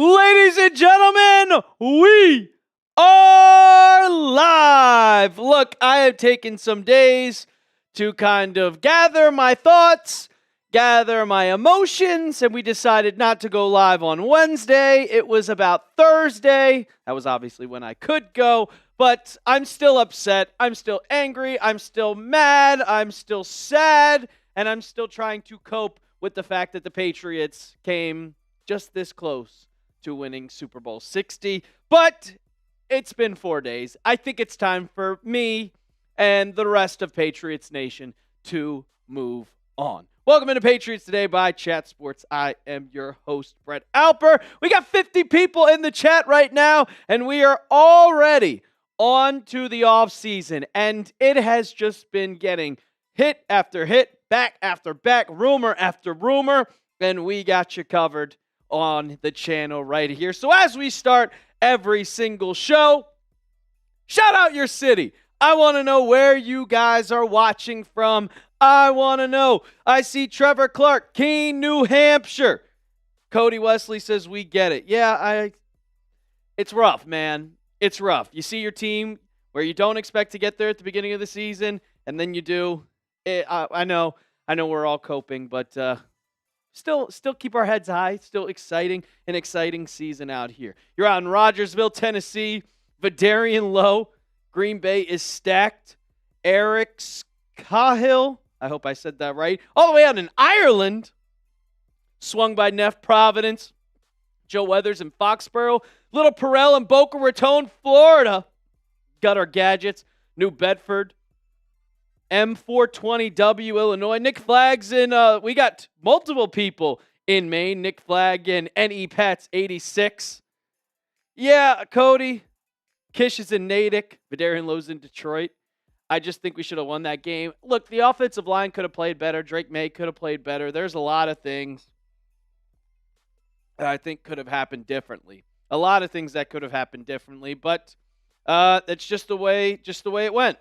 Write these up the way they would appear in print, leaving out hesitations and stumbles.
Ladies and gentlemen, we are live. Look, I have taken some days to kind of gather my thoughts, gather my emotions, and we decided not to go live on Wednesday. It was about Thursday. That was obviously when I could go, but I'm still upset. I'm still angry. I'm still mad. I'm still sad, and I'm still trying to cope with the fact that the Patriots came just this close to winning Super Bowl 60, but it's been 4 days. I think it's time for me and the rest of Patriots Nation to move on. Welcome into Patriots Today by Chat Sports. I am your host, Brett Alper. We got 50 people in the chat right now, and we are already on to the offseason, and it has just been getting hit after hit, back after back, rumor after rumor, and we got you covered on the channel right here. So as we start every single show, shout out your city. I want to know where you guys are watching from. I want to know. I see Trevor Clark, Keene, New Hampshire. Cody Wesley says we get it. Yeah, it's rough, man. It's rough. You see your team where you don't expect to get there at the beginning of the season, and then you do. I know we're all coping, but Still keep our heads high. Still an exciting season out here. You're out in Rogersville, Tennessee. Vidarian Lowe. Green Bay is stacked. Eric Cahill. I hope I said that right. All the way out in Ireland. Swung by Neff Providence. Joe Weathers in Foxborough. Little Perel in Boca Raton, Florida. Got our gadgets. New Bedford. M420W, Illinois. Nick Flagg's in, we got multiple people in Maine. Nick Flagg in NE Pets 86. Yeah, Cody. Kish is in Natick. Vidarian Lowe's in Detroit. I just think we should have won that game. Look, the offensive line could have played better. Drake May could have played better. There's a lot of things that I think could have happened differently. A lot of things that could have happened differently, but that's just the way it went.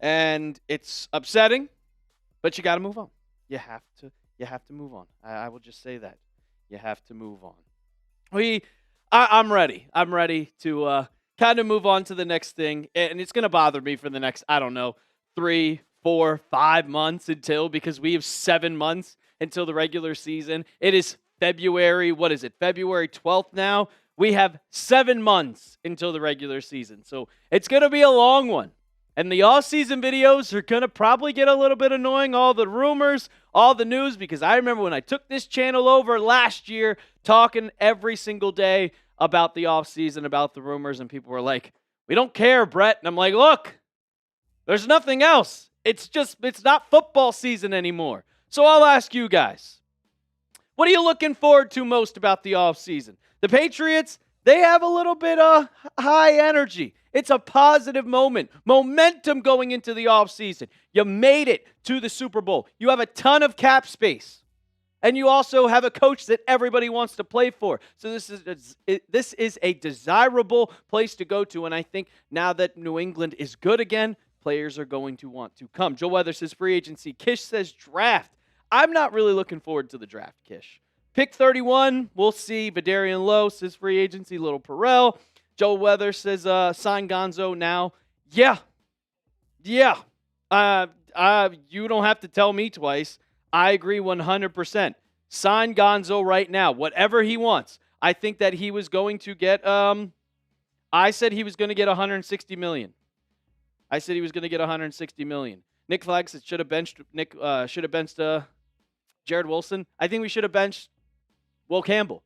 And it's upsetting, but you got to move on. You have to move on. I will just say that. You have to move on. I'm ready. I'm ready to kind of move on to the next thing. And it's going to bother me for the next, 3, 4, 5 months because we have 7 months until the regular season. It is February. What is it? February 12th now. We have 7 months until the regular season. So it's going to be a long one. And the all-season videos are going to probably get a little bit annoying, all the rumors, all the news, because I remember when I took this channel over last year, talking every single day about the offseason, about the rumors, and people were like, we don't care, Brett. And I'm like, look, there's nothing else. It's not football season anymore. So I'll ask you guys, what are you looking forward to most about the offseason? The Patriots, they have a little bit of high energy. It's a positive moment. Momentum going into the offseason. You made it to the Super Bowl. You have a ton of cap space. And you also have a coach that everybody wants to play for. So this is a desirable place to go to. And I think now that New England is good again, players are going to want to come. Joe Weather says free agency. Kish says draft. I'm not really looking forward to the draft, Kish. Pick 31, we'll see. Vidarian Lowe says free agency. Little Perel. Joe Weather says, sign Gonzo now. Yeah. You don't have to tell me twice. I agree 100%. Sign Gonzo right now. Whatever he wants. I think that he was going to get, I said he was going to get $160 million. Nick Flagg said should have benched Jared Wilson. I think we should have benched Will Campbell.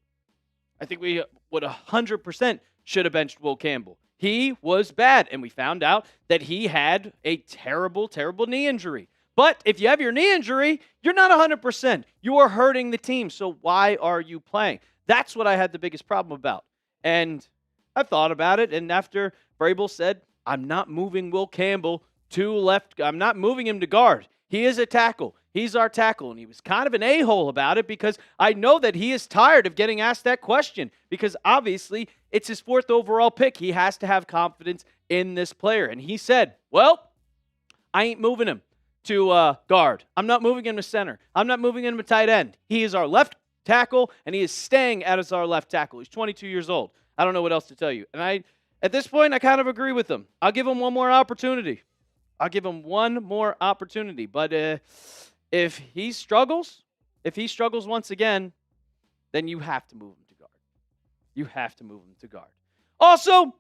I think we would 100% should have benched Will Campbell. He was bad, and we found out that he had a terrible, terrible knee injury. But if you have your knee injury, you're not 100%. You are hurting the team, so why are you playing? That's what I had the biggest problem about. And I thought about it, and after Vrabel said, I'm not moving Will Campbell to left. I'm not moving him to guard. He is a tackle. He's our tackle. And he was kind of an a-hole about it because I know that he is tired of getting asked that question because obviously it's his 4th overall pick. He has to have confidence in this player. And he said, well, I ain't moving him to guard. I'm not moving him to center. I'm not moving him to tight end. He is our left tackle, and he is staying as our left tackle. He's 22 years old. I don't know what else to tell you. And at this point, I kind of agree with him. I'll give him one more opportunity. But if he struggles once again, then you have to move him to guard. Also,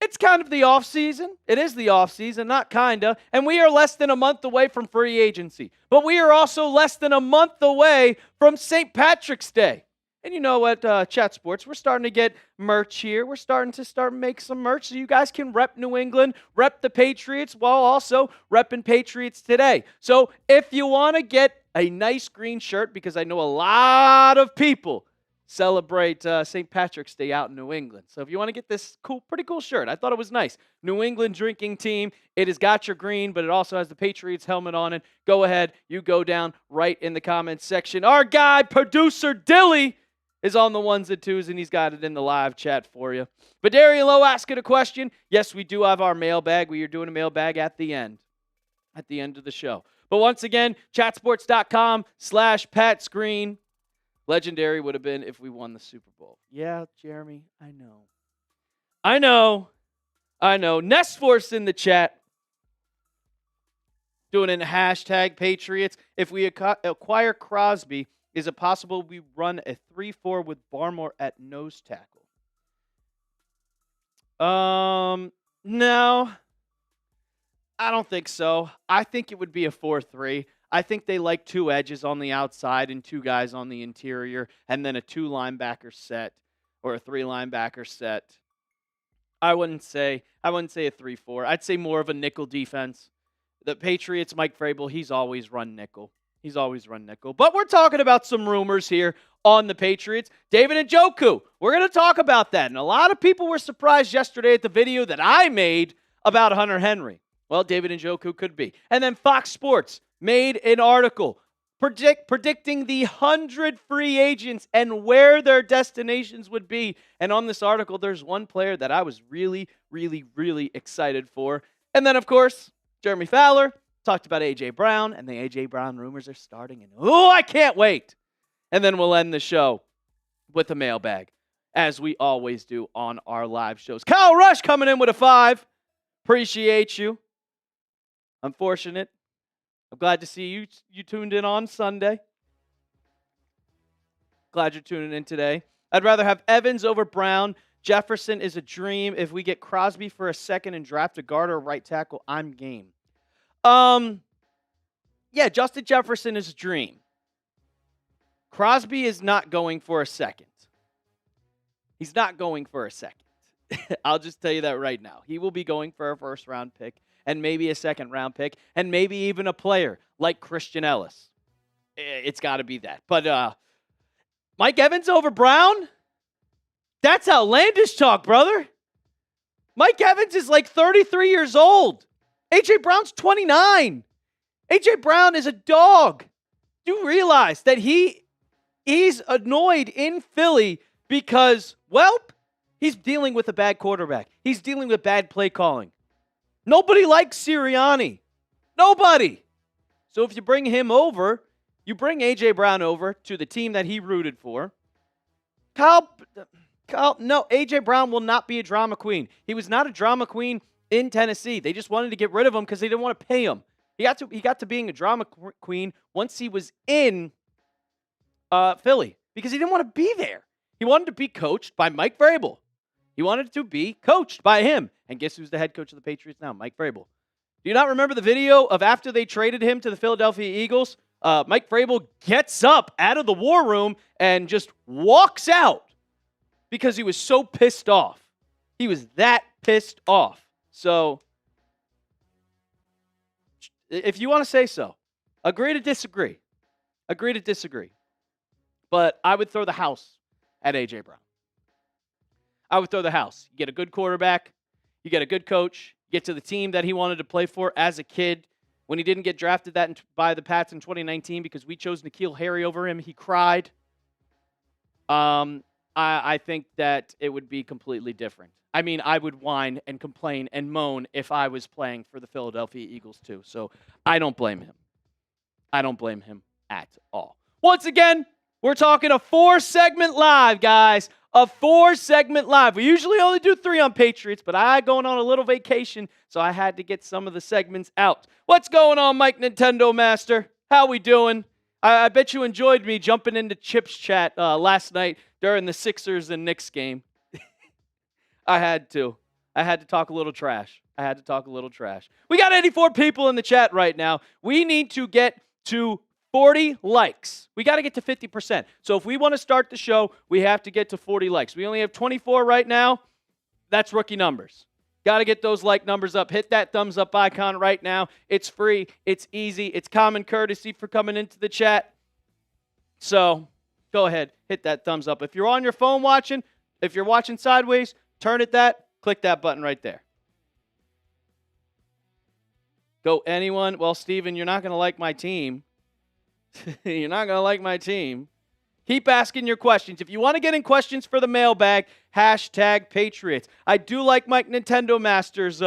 it's kind of the offseason. It is the offseason, not kinda. And we are less than a month away from free agency. But we are also less than a month away from St. Patrick's Day. And you know what, Chat Sports, we're starting to get merch here. We're starting to make some merch so you guys can rep New England, rep the Patriots, while also repping Patriots Today. So if you want to get a nice green shirt, because I know a lot of people celebrate St. Patrick's Day out in New England. So if you want to get this pretty cool shirt, I thought it was nice. New England drinking team. It has got your green, but it also has the Patriots helmet on it. Go ahead. You go down right in the comments section. Our guy, producer Dilly, is on the ones and twos, and he's got it in the live chat for you. But Darian Lowe asking a question. Yes, we do have our mailbag. We are doing a mailbag at the end of the show. But once again, chatsports.com/PatScreen. Legendary would have been if we won the Super Bowl. Yeah, Jeremy, I know. Nestforce in the chat. Doing in hashtag Patriots. If we acquire Crosby, is it possible we run a 3-4 with Barmore at nose tackle? No. I don't think so. I think it would be a 4-3. I think they like two edges on the outside and two guys on the interior, and then a 2-linebacker set or a 3-linebacker set. I wouldn't say a 3-4. I'd say more of a nickel defense. The Patriots, Mike Vrabel, he's always run nickel. But we're talking about some rumors here on the Patriots. David Njoku, we're going to talk about that. And a lot of people were surprised yesterday at the video that I made about Hunter Henry. Well, David Njoku could be. And then Fox Sports made an article predicting the 100 free agents and where their destinations would be. And on this article, there's one player that I was really, really, really excited for. And then, of course, Jeremy Fowler talked about A.J. Brown, and the A.J. Brown rumors are starting. And I can't wait. And then we'll end the show with a mailbag, as we always do on our live shows. Kyle Rush coming in with a 5. Appreciate you. Unfortunate. I'm glad to see you tuned in on Sunday. Glad you're tuning in today. I'd rather have Evans over Brown. Jefferson is a dream. If we get Crosby for a second and draft a guard or right tackle, I'm game. Yeah, Justin Jefferson is a dream. Crosby is not going for a second. He's not going for a second. I'll just tell you that right now. He will be going for a first-round pick and maybe a second-round pick and maybe even a player like Christian Ellis. It's got to be that. But Mike Evans over Brown? That's outlandish talk, brother. Mike Evans is like 33 years old. A.J. Brown's 29. A.J. Brown is a dog. Do you realize that he's annoyed in Philly because, well, he's dealing with a bad quarterback. He's dealing with bad play calling. Nobody likes Sirianni. Nobody. So if you bring him over, you bring A.J. Brown over to the team that he rooted for. No, A.J. Brown will not be a drama queen. He was not a drama queen in Tennessee. They just wanted to get rid of him because they didn't want to pay him. He got to being a drama queen once he was in Philly because he didn't want to be there. He wanted to be coached by Mike Vrabel. He wanted to be coached by him. And guess who's the head coach of the Patriots now? Mike Vrabel. Do you not remember the video of after they traded him to the Philadelphia Eagles? Mike Vrabel gets up out of the war room and just walks out because he was so pissed off. He was that pissed off. So, if you want to say so, agree to disagree. Agree to disagree. But I would throw the house at A.J. Brown. I would throw the house. You get a good quarterback. You get a good coach. You get to the team that he wanted to play for as a kid. When he didn't get drafted by the Pats in 2019 because we chose N'Keal Harry over him, he cried. I think that it would be completely different. I mean, I would whine and complain and moan if I was playing for the Philadelphia Eagles too. So I don't blame him. I don't blame him at all. Once again, We're talking a 4-segment live, guys. A 4-segment live. We usually only do 3 on Patriots, but I going on a little vacation, so I had to get some of the segments out. What's going on, Mike Nintendo Master? How we doing? I bet you enjoyed me jumping into Chip's chat last night during the Sixers and Knicks game. I had to talk a little trash. We got 84 people in the chat right now. We need to get to 40 likes. We got to get to 50%. So if we want to start the show, we have to get to 40 likes. We only have 24 right now. That's rookie numbers. Got to get those like numbers up. Hit that thumbs up icon right now. It's free. It's easy. It's common courtesy for coming into the chat. So go ahead. Hit that thumbs up. If you're on your phone watching, if you're watching sideways, click that button right there. Go anyone. Well, Steven, you're not going to like my team. You're not going to like my team. Keep asking your questions. If you want to get in questions for the mailbag, #Patriots. I do like Mike Nintendo Master's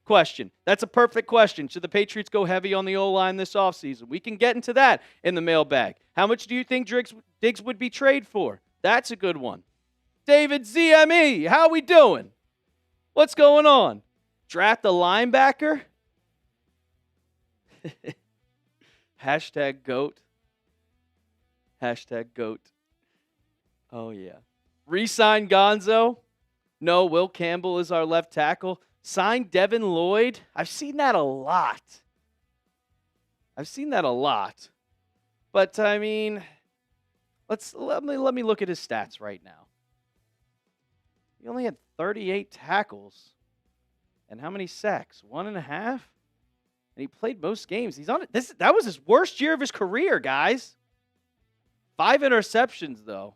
question. That's a perfect question. Should the Patriots go heavy on the O-line this offseason? We can get into that in the mailbag. How much do you think Diggs would be traded for? That's a good one. David ZME, how we doing? What's going on? Draft a linebacker? #GOAT. #GOAT. Oh, yeah. Resign Gonzo. No, Will Campbell is our left tackle. Sign Devin Lloyd. I've seen that a lot. But, I mean, let me look at his stats right now. He only had 38 tackles. And how many sacks? 1.5? And he played most games. He's on it. That was his worst year of his career, guys. 5 interceptions, though.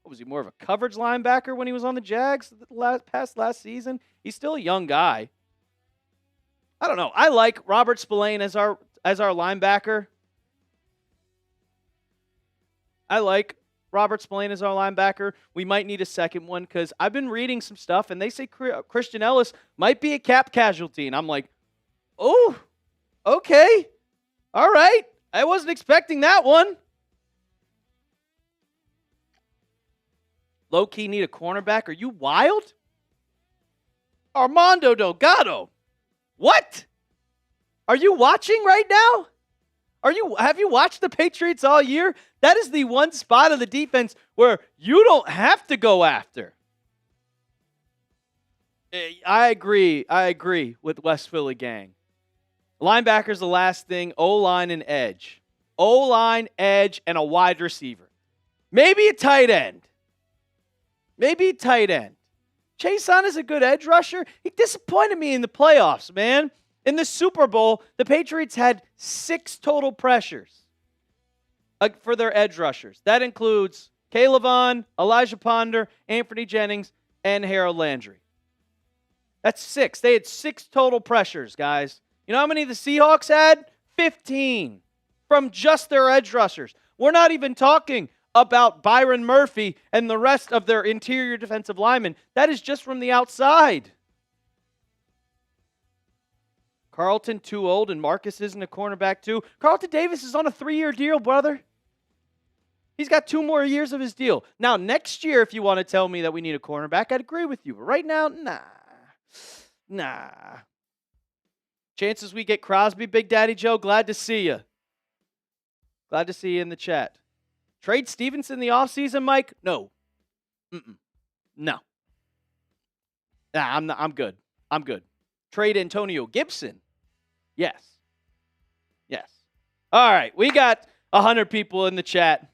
What, was he more of a coverage linebacker when he was on the Jags past last season? He's still a young guy. I don't know. I like Robert Spillane as our linebacker. We might need a second one because I've been reading some stuff, and they say Christian Ellis might be a cap casualty. And I'm like, oh, okay. All right. I wasn't expecting that one. Low-key need a cornerback. Are you wild? Armando Delgado. What? Are you watching right now? Have you watched the Patriots all year? That is the one spot of the defense where you don't have to go after. I agree with West Philly gang. Linebacker's the last thing. O-line and edge. O-line, edge, and a wide receiver. Maybe a tight end. Chaisson is a good edge rusher. He disappointed me in the playoffs, man. In the Super Bowl, the Patriots had 6 total pressures for their edge rushers. That includes Caleb Vaughn, Elijah Ponder, Anthony Jennings, and Harold Landry. That's 6. They had 6 total pressures, guys. You know how many the Seahawks had? 15 from just their edge rushers. We're not even talking about Byron Murphy and the rest of their interior defensive linemen. That is just from the outside. Carlton too old, and Marcus isn't a cornerback too. Carlton Davis is on a 3-year deal, brother. He's got 2 more years of his deal. Now, next year, if you want to tell me that we need a cornerback, I'd agree with you. But right now, nah. Chances we get Crosby, Big Daddy Joe, glad to see you. Glad to see you in the chat. Trade Stevenson in the offseason, Mike? No. No. Nah, I'm good. Trade Antonio Gibson? Yes. All right, we got 100 people in the chat.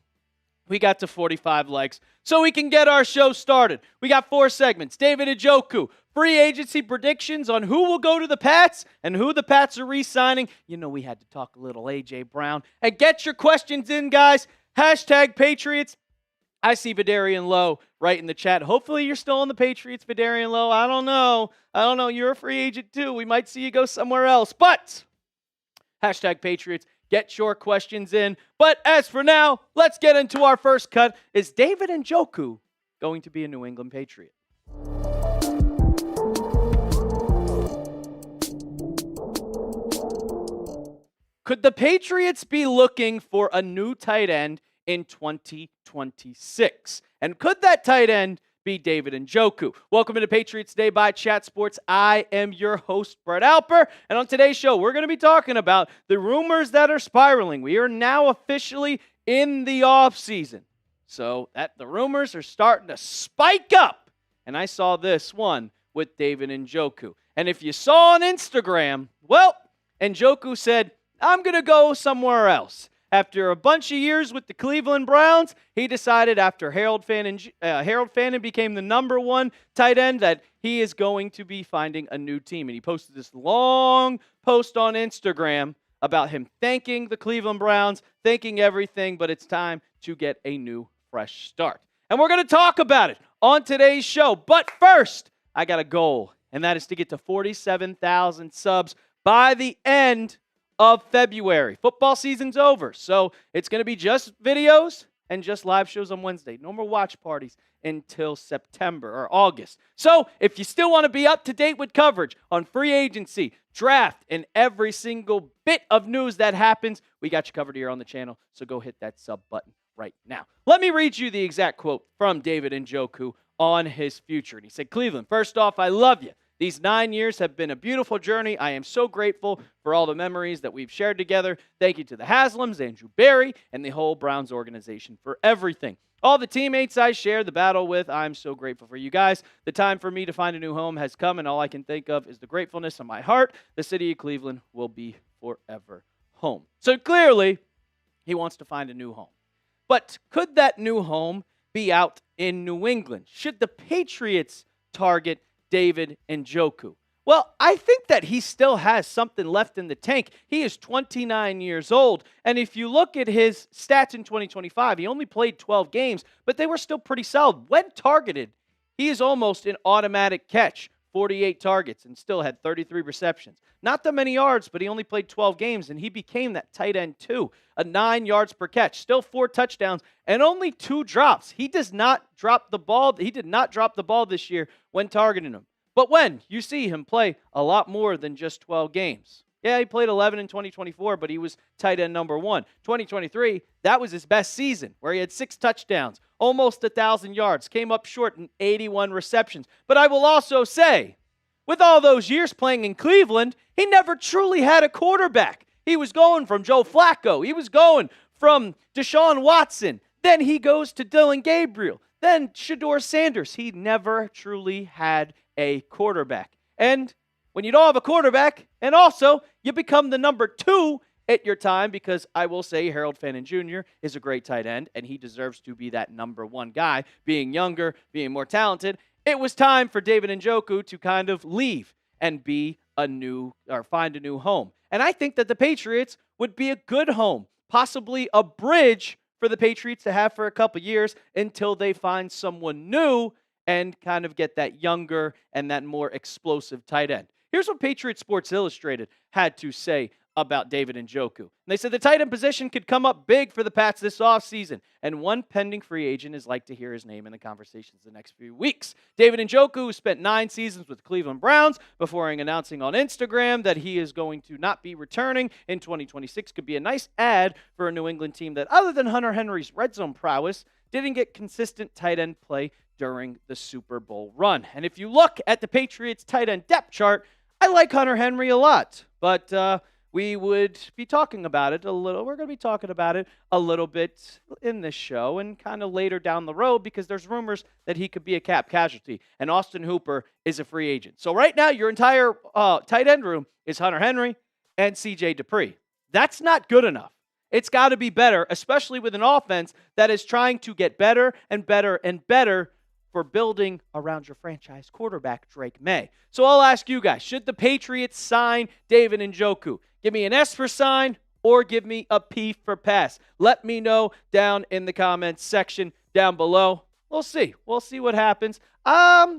We got to 45 likes, so we can get our show started. We got 4 segments. David Njoku, free agency predictions on who will go to the Pats and who the Pats are re-signing. You know we had to talk a little A.J. Brown. And get your questions in, guys. #Patriots. I see Vidarian Lowe right in the chat. Hopefully you're still on the Patriots, Vidarian Lowe. I don't know. You're a free agent too. We might see you go somewhere else. But #Patriots. Get your questions in. But as for now, let's get into our first cut. Is David Njoku going to be a New England Patriot? Could the Patriots be looking for a new tight end in 2026. And could that tight end be David Njoku? Welcome to Patriots Today by Chat Sports. I am your host, Brett Alper. And on today's show, we're going to be talking about the rumors that are spiraling. We are now officially in the offseason. So that the rumors are starting to spike up. And I saw this one with David Njoku. And if you saw on Instagram, well, Njoku said, I'm going to go somewhere else. After a bunch of years with the Cleveland Browns, he decided after Harold Fannin became the number one tight end that he is going to be finding a new team. And he posted this long post on Instagram about him thanking the Cleveland Browns, thanking everything, but it's time to get a new, fresh start. And we're going to talk about it on today's show. But first, I got a goal, and that is to get to 47,000 subs by the end of February. Football season's over, so it's going to be just videos and just live shows on Wednesday. No more watch parties until September or August. So if you still want to be up to date with coverage on free agency, draft, and every single bit of news that happens, we got you covered here on the channel, so go hit that sub button right now. Let me read you the exact quote from David Njoku on his future. And he said, Cleveland, first off, I love you. These 9 years have been a beautiful journey. I am so grateful for all the memories that we've shared together. Thank you to the Haslams, Andrew Berry, and the whole Browns organization for everything. All the teammates I share the battle with, I'm so grateful for you guys. The time for me to find a new home has come, and all I can think of is the gratefulness in my heart. The city of Cleveland will be forever home. So clearly, he wants to find a new home. But could that new home be out in New England? Should the Patriots target David Njoku? Well, I think that he still has something left in the tank. He is 29 years old, and if you look at his stats in 2025, he only played 12 games, but they were still pretty solid. When targeted, he is almost an automatic catch. 48 targets and still had 33 receptions. Not that many yards, but he only played 12 games, and he became that tight end too. 9 yards per catch, still 4 touchdowns, and only 2 drops. He does not drop the ball. He did not drop the ball this year when targeting him. But when you see him play a lot more than just 12 games. Yeah, he played 11 in 2024, but he was tight end number 1. 2023, that was his best season, where he had 6 touchdowns, almost 1,000 yards, came up short in 81 receptions. But I will also say, with all those years playing in Cleveland, he never truly had a quarterback. He was going from Joe Flacco. He was going from Deshaun Watson. Then he goes to Dylan Gabriel. Then Shedeur Sanders. He never truly had a quarterback. And when you don't have a quarterback, and also you become the number 2 at your time, because I will say Harold Fannin Jr. is a great tight end, and he deserves to be that number 1 guy, being younger, being more talented. It was time for David Njoku to kind of leave and find a new home. And I think that the Patriots would be a good home, possibly a bridge for the Patriots to have for a couple years until they find someone new and kind of get that younger and that more explosive tight end. Here's what Patriots Sports Illustrated had to say about David Njoku. And they said the tight end position could come up big for the Pats this offseason, and one pending free agent is like to hear his name in the conversations the next few weeks. David Njoku, who spent 9 seasons with Cleveland Browns before announcing on Instagram that he is going to not be returning in 2026, could be a nice add for a New England team that, other than Hunter Henry's red zone prowess, didn't get consistent tight end play during the Super Bowl run. And if you look at the Patriots tight end depth chart, I like Hunter Henry a lot, but we would be talking about it a little. We're going to be talking about it a little bit in this show and kind of later down the road, because there's rumors that he could be a cap casualty, and Austin Hooper is a free agent. So right now, your entire tight end room is Hunter Henry and C.J. Dupree. That's not good enough. It's got to be better, especially with an offense that is trying to get better and better and better for building around your franchise quarterback, Drake May. So I'll ask you guys, should the Patriots sign David Njoku? Give me an S for sign or give me a P for pass. Let me know down in the comments section down below. We'll see. We'll see what happens. I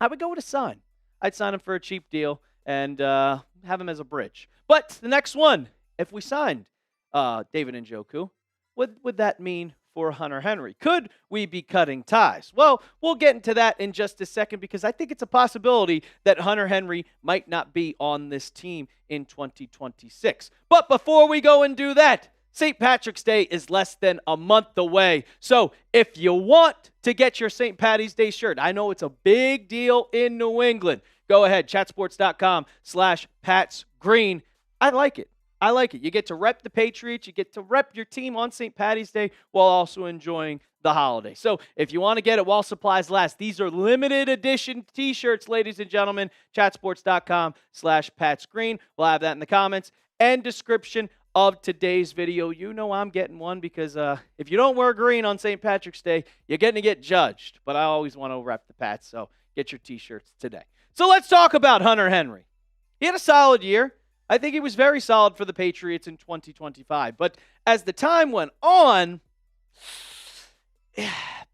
would go with a sign. I'd sign him for a cheap deal and have him as a bridge. But the next one, if we signed David Njoku, what would that mean for Hunter Henry? Could we be cutting ties? Well, we'll get into that in just a second, because I think it's a possibility that Hunter Henry might not be on this team in 2026. But before we go and do that, St. Patrick's Day is less than a month away. So if you want to get your St. Patty's Day shirt, I know it's a big deal in New England. Go ahead, chatsports.com/PatsGreen. I like it. I like it. You get to rep the Patriots. You get to rep your team on St. Patty's Day while also enjoying the holiday. So if you want to get it while supplies last, these are limited edition t-shirts, ladies and gentlemen. Chatsports.com/PatsGreen. We'll have that in the comments and description of today's video. You know I'm getting one because if you don't wear green on St. Patrick's Day, you're getting to get judged. But I always want to rep the Pats, so get your t-shirts today. So let's talk about Hunter Henry. He had a solid year. I think he was very solid for the Patriots in 2025. But as the time went on,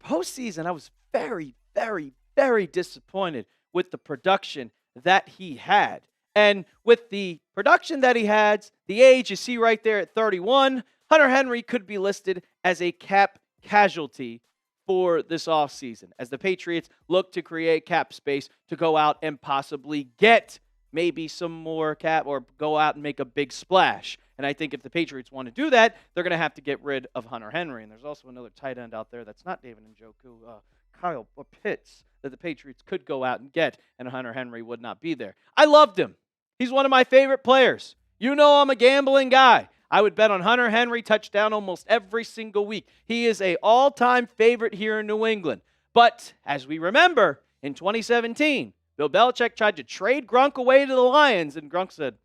postseason, I was very, very, very disappointed with the production that he had. And with the production that he has, the age you see right there at 31, Hunter Henry could be listed as a cap casualty for this offseason as the Patriots look to create cap space to go out and possibly get maybe some more cap or go out and make a big splash. And I think if the Patriots want to do that, they're going to have to get rid of Hunter Henry. And there's also another tight end out there that's not David Njoku, Kyle Pitts, that the Patriots could go out and get, and Hunter Henry would not be there. I loved him. He's one of my favorite players. You know I'm a gambling guy. I would bet on Hunter Henry touchdown almost every single week. He is an all-time favorite here in New England. But as we remember, in 2017, Bill Belichick tried to trade Gronk away to the Lions, and Gronk said,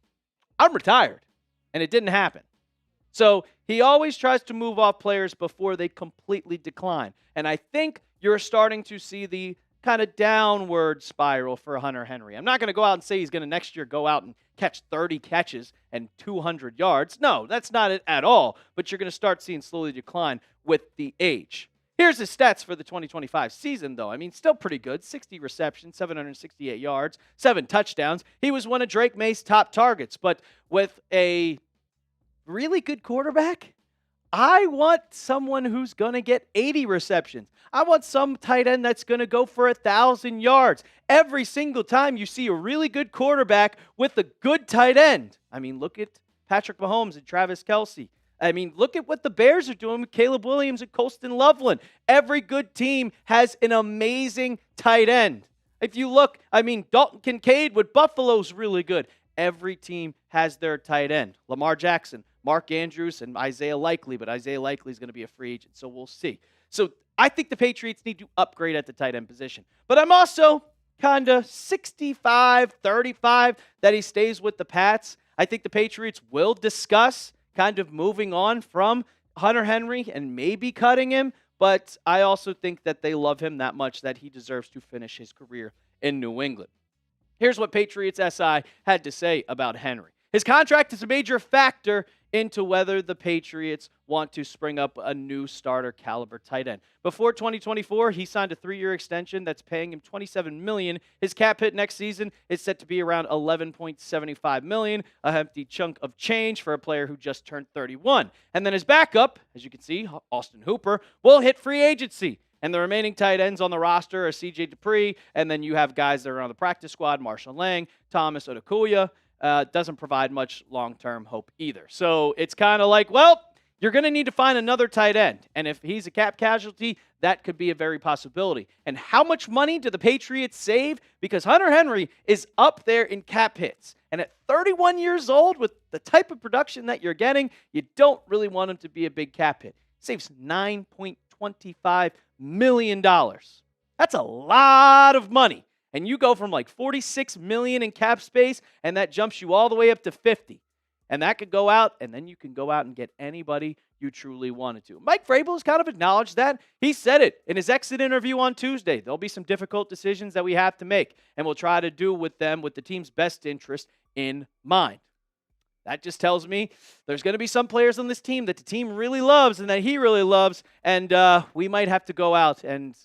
I'm retired. And it didn't happen. So he always tries to move off players before they completely decline. And I think you're starting to see the kind of downward spiral for Hunter Henry. I'm not going to go out and say he's going to next year go out and catch 30 catches and 200 yards. No, that's not it at all. But you're going to start seeing slowly decline with the age. Here's his stats for the 2025 season, though. I mean, still pretty good. 60 receptions, 768 yards, 7 touchdowns. He was one of Drake May's top targets. But with a really good quarterback, I want someone who's going to get 80 receptions. I want some tight end that's going to go for 1,000 yards. Every single time you see a really good quarterback with a good tight end. I mean, look at Patrick Mahomes and Travis Kelce. I mean, look at what the Bears are doing with Caleb Williams and Colston Loveland. Every good team has an amazing tight end. If you look, I mean, Dalton Kincaid with Buffalo's really good. Every team has their tight end. Lamar Jackson, Mark Andrews, and Isaiah Likely, but Isaiah Likely is going to be a free agent, so we'll see. So I think the Patriots need to upgrade at the tight end position. But I'm also kind of 65-35 that he stays with the Pats. I think the Patriots will discuss kind of moving on from Hunter Henry and maybe cutting him, but I also think that they love him that much that he deserves to finish his career in New England. Here's what Patriots SI had to say about Henry. His contract is a major factor into whether the Patriots want to spring up a new starter caliber tight end. Before 2024, he signed a 3-year extension that's paying him $27 million. His cap hit next season is set to be around $11.75 million, a hefty chunk of change for a player who just turned 31. And then his backup, as you can see, Austin Hooper, will hit free agency. And the remaining tight ends on the roster are C.J. Dupree, and then you have guys that are on the practice squad, Marshall Lang, Thomas Odukuya. Doesn't provide much long-term hope either. So it's kind of like, well, you're going to need to find another tight end. And if he's a cap casualty, that could be a very possibility. And how much money do the Patriots save? Because Hunter Henry is up there in cap hits. And at 31 years old, with the type of production that you're getting, you don't really want him to be a big cap hit. Saves $9.25 million. That's a lot of money. And you go from like $46 million in cap space, and that jumps you all the way up to $50. And that could go out, and then you can go out and get anybody you truly wanted to. Mike Vrabel has kind of acknowledged that. He said it in his exit interview on Tuesday. There'll be some difficult decisions that we have to make, and we'll try to do with them with the team's best interest in mind. That just tells me there's going to be some players on this team that the team really loves and that he really loves, and we might have to go out and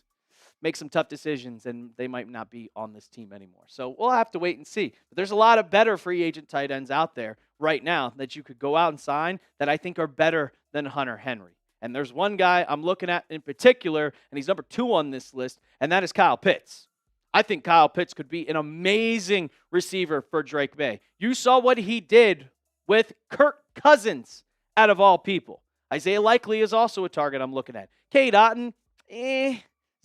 make some tough decisions, and they might not be on this team anymore. So we'll have to wait and see. But there's a lot of better free agent tight ends out there right now that you could go out and sign that I think are better than Hunter Henry. And there's one guy I'm looking at in particular, and he's number 2 on this list, and that is Kyle Pitts. I think Kyle Pitts could be an amazing receiver for Drake May. You saw what he did with Kirk Cousins out of all people. Isaiah Likely is also a target I'm looking at. Cade Otton,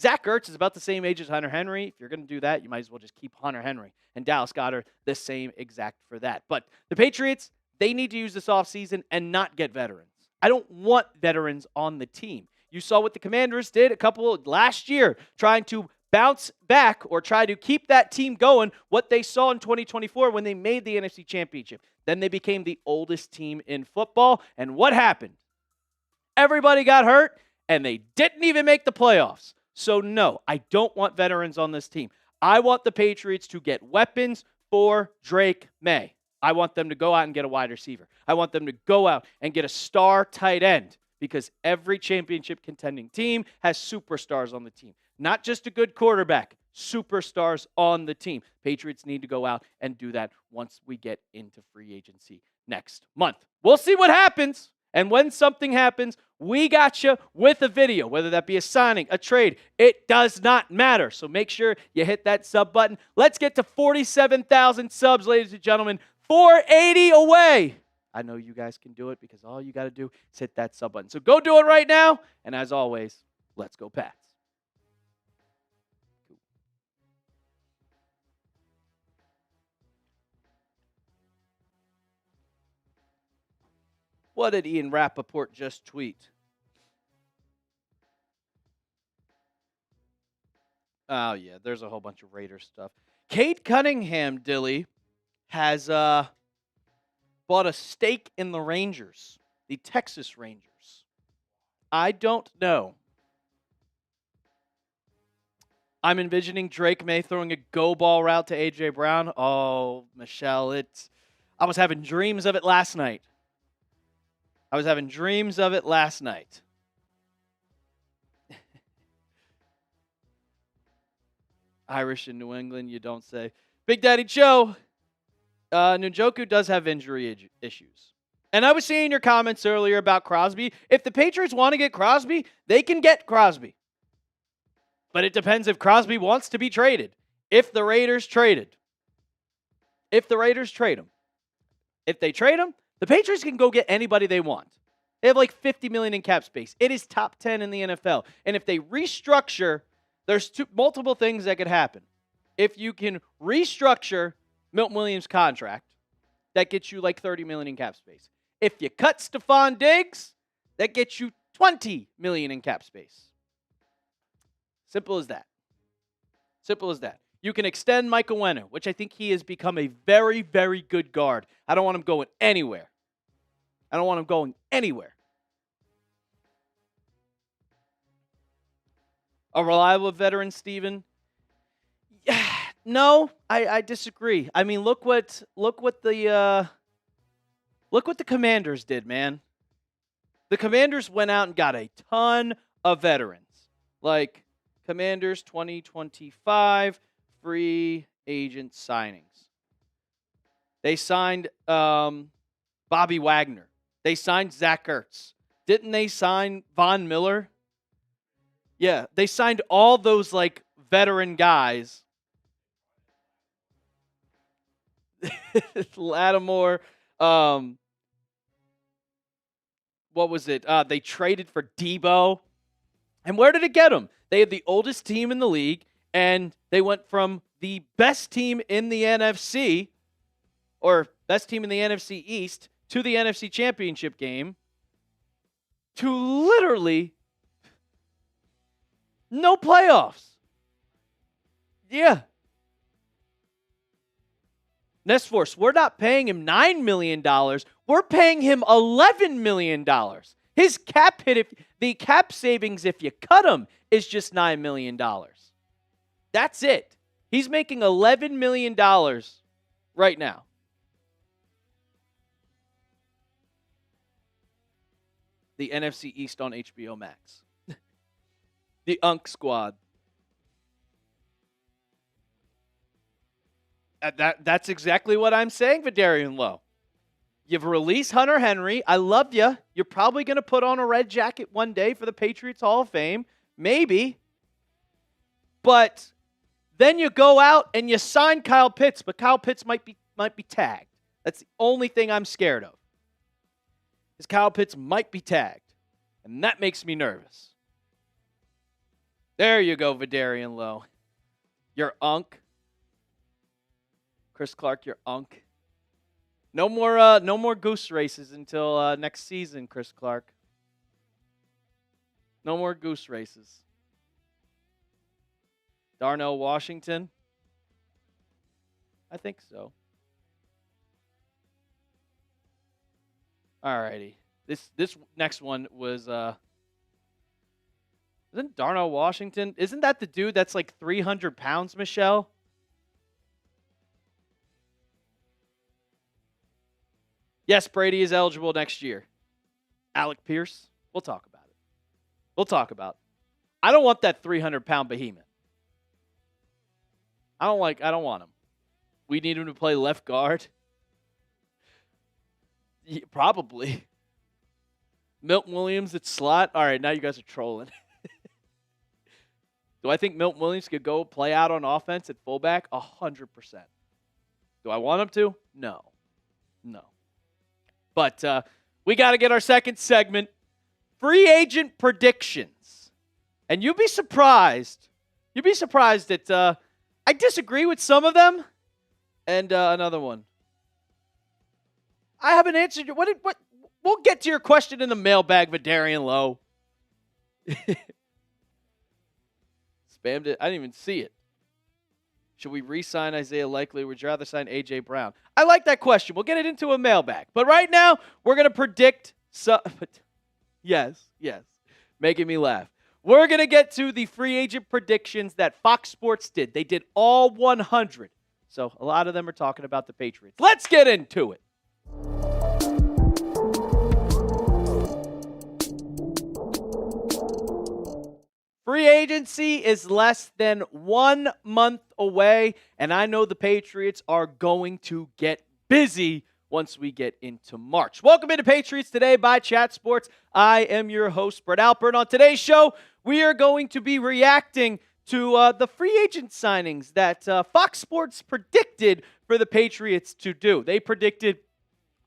Zach Ertz is about the same age as Hunter Henry. If you're going to do that, you might as well just keep Hunter Henry. And Dallas Goedert, the same exact for that. But the Patriots, they need to use this offseason and not get veterans. I don't want veterans on the team. You saw what the Commanders did last year, trying to bounce back or try to keep that team going, what they saw in 2024 when they made the NFC Championship. Then they became the oldest team in football. And what happened? Everybody got hurt, and they didn't even make the playoffs. So no, I don't want veterans on this team. I want the Patriots to get weapons for Drake May. I want them to go out and get a wide receiver. I want them to go out and get a star tight end, because every championship contending team has superstars on the team. Not just a good quarterback, superstars on the team. Patriots need to go out and do that once we get into free agency next month. We'll see what happens. And when something happens, we got you with a video, whether that be a signing, a trade. It does not matter. So make sure you hit that sub button. Let's get to 47,000 subs, ladies and gentlemen. 480 away. I know you guys can do it, because all you got to do is hit that sub button. So go do it right now. And as always, let's go Pats. What did Ian Rappaport just tweet? Oh, yeah, there's a whole bunch of Raiders stuff. Cade Cunningham, Dilly, has bought a stake in the Rangers, the Texas Rangers. I don't know. I'm envisioning Drake May throwing a go ball route to A.J. Brown. Oh, Michelle, I was having dreams of it last night. Irish in New England, you don't say. Big Daddy Joe, Njoku does have injury issues. And I was seeing your comments earlier about Crosby. If the Patriots want to get Crosby, they can get Crosby. But it depends if Crosby wants to be traded. If the Raiders trade him. If they trade him, the Patriots can go get anybody they want. They have like $50 million in cap space. It is top 10 in the NFL. And if they restructure, there's multiple things that could happen. If you can restructure Milton Williams' contract, that gets you like $30 million in cap space. If you cut Stephon Diggs, that gets you $20 million in cap space. Simple as that. You can extend Michael Wenner, which I think he has become a very, very good guard. I don't want him going anywhere. A reliable veteran, Steven? Yeah, no, I disagree. I mean, look what the Commanders did, man. The Commanders went out and got a ton of veterans. Like Commanders 2025 free agent signings. They signed Bobby Wagner. They signed Zach Ertz. Didn't they sign Von Miller? Yeah, they signed all those like veteran guys. Lattimore. What was it? They traded for Debo. And where did it get them? They had the oldest team in the league, and they went from the best team in the NFC, or best team in the NFC East, to the NFC Championship game, to literally no playoffs. Yeah. Nestforce, we're not paying him $9 million. We're paying him $11 million. His cap hit, the cap savings, if you cut him, is just $9 million. That's it. He's making $11 million right now. The NFC East on HBO Max. The Unk Squad. That's exactly what I'm saying, Vidarian Lowe. You've released Hunter Henry. I love you. You're probably going to put on a red jacket one day for the Patriots Hall of Fame. Maybe. But then you go out and you sign Kyle Pitts, but Kyle Pitts might be tagged. That's the only thing I'm scared of. is Kyle Pitts might be tagged, and that makes me nervous. There you go, Vidarian Lowe. You're unk. Chris Clark, you're unk. No more goose races until next season, Chris Clark. No more goose races. Darnell Washington? I think so. Alrighty. This next one was isn't Darnell Washington? Isn't that the dude that's like 300 pounds, Michelle? Yes, Brady is eligible next year. Alec Pierce? We'll talk about it. I don't want that 300-pound behemoth. I don't want him. We need him to play left guard. Yeah, probably. Milton Williams at slot. All right, now you guys are trolling. Do I think Milton Williams could go play out on offense at fullback? 100%. Do I want him to? No. But we got to get our second segment, free agent predictions. And you'd be surprised. That I disagree with some of them. And another one. I haven't answered your. What? We'll get to your question in the mailbag, Vidarian Lowe. Spammed it. I didn't even see it. Should we re-sign Isaiah Likely? Or would you rather sign A.J. Brown? I like that question. We'll get it into a mailbag. But right now, we're going to predict. Yes. Making me laugh. We're going to get to the free agent predictions that Fox Sports did. They did all 100. So a lot of them are talking about the Patriots. Let's get into it. Free agency is less than 1 month away, and I know the Patriots are going to get busy once we get into March. Welcome into Patriots Today by Chat Sports. I am your host, Brett Alper, and on today's show, we are going to be reacting to the free agent signings that Fox Sports predicted for the Patriots to do. They predicted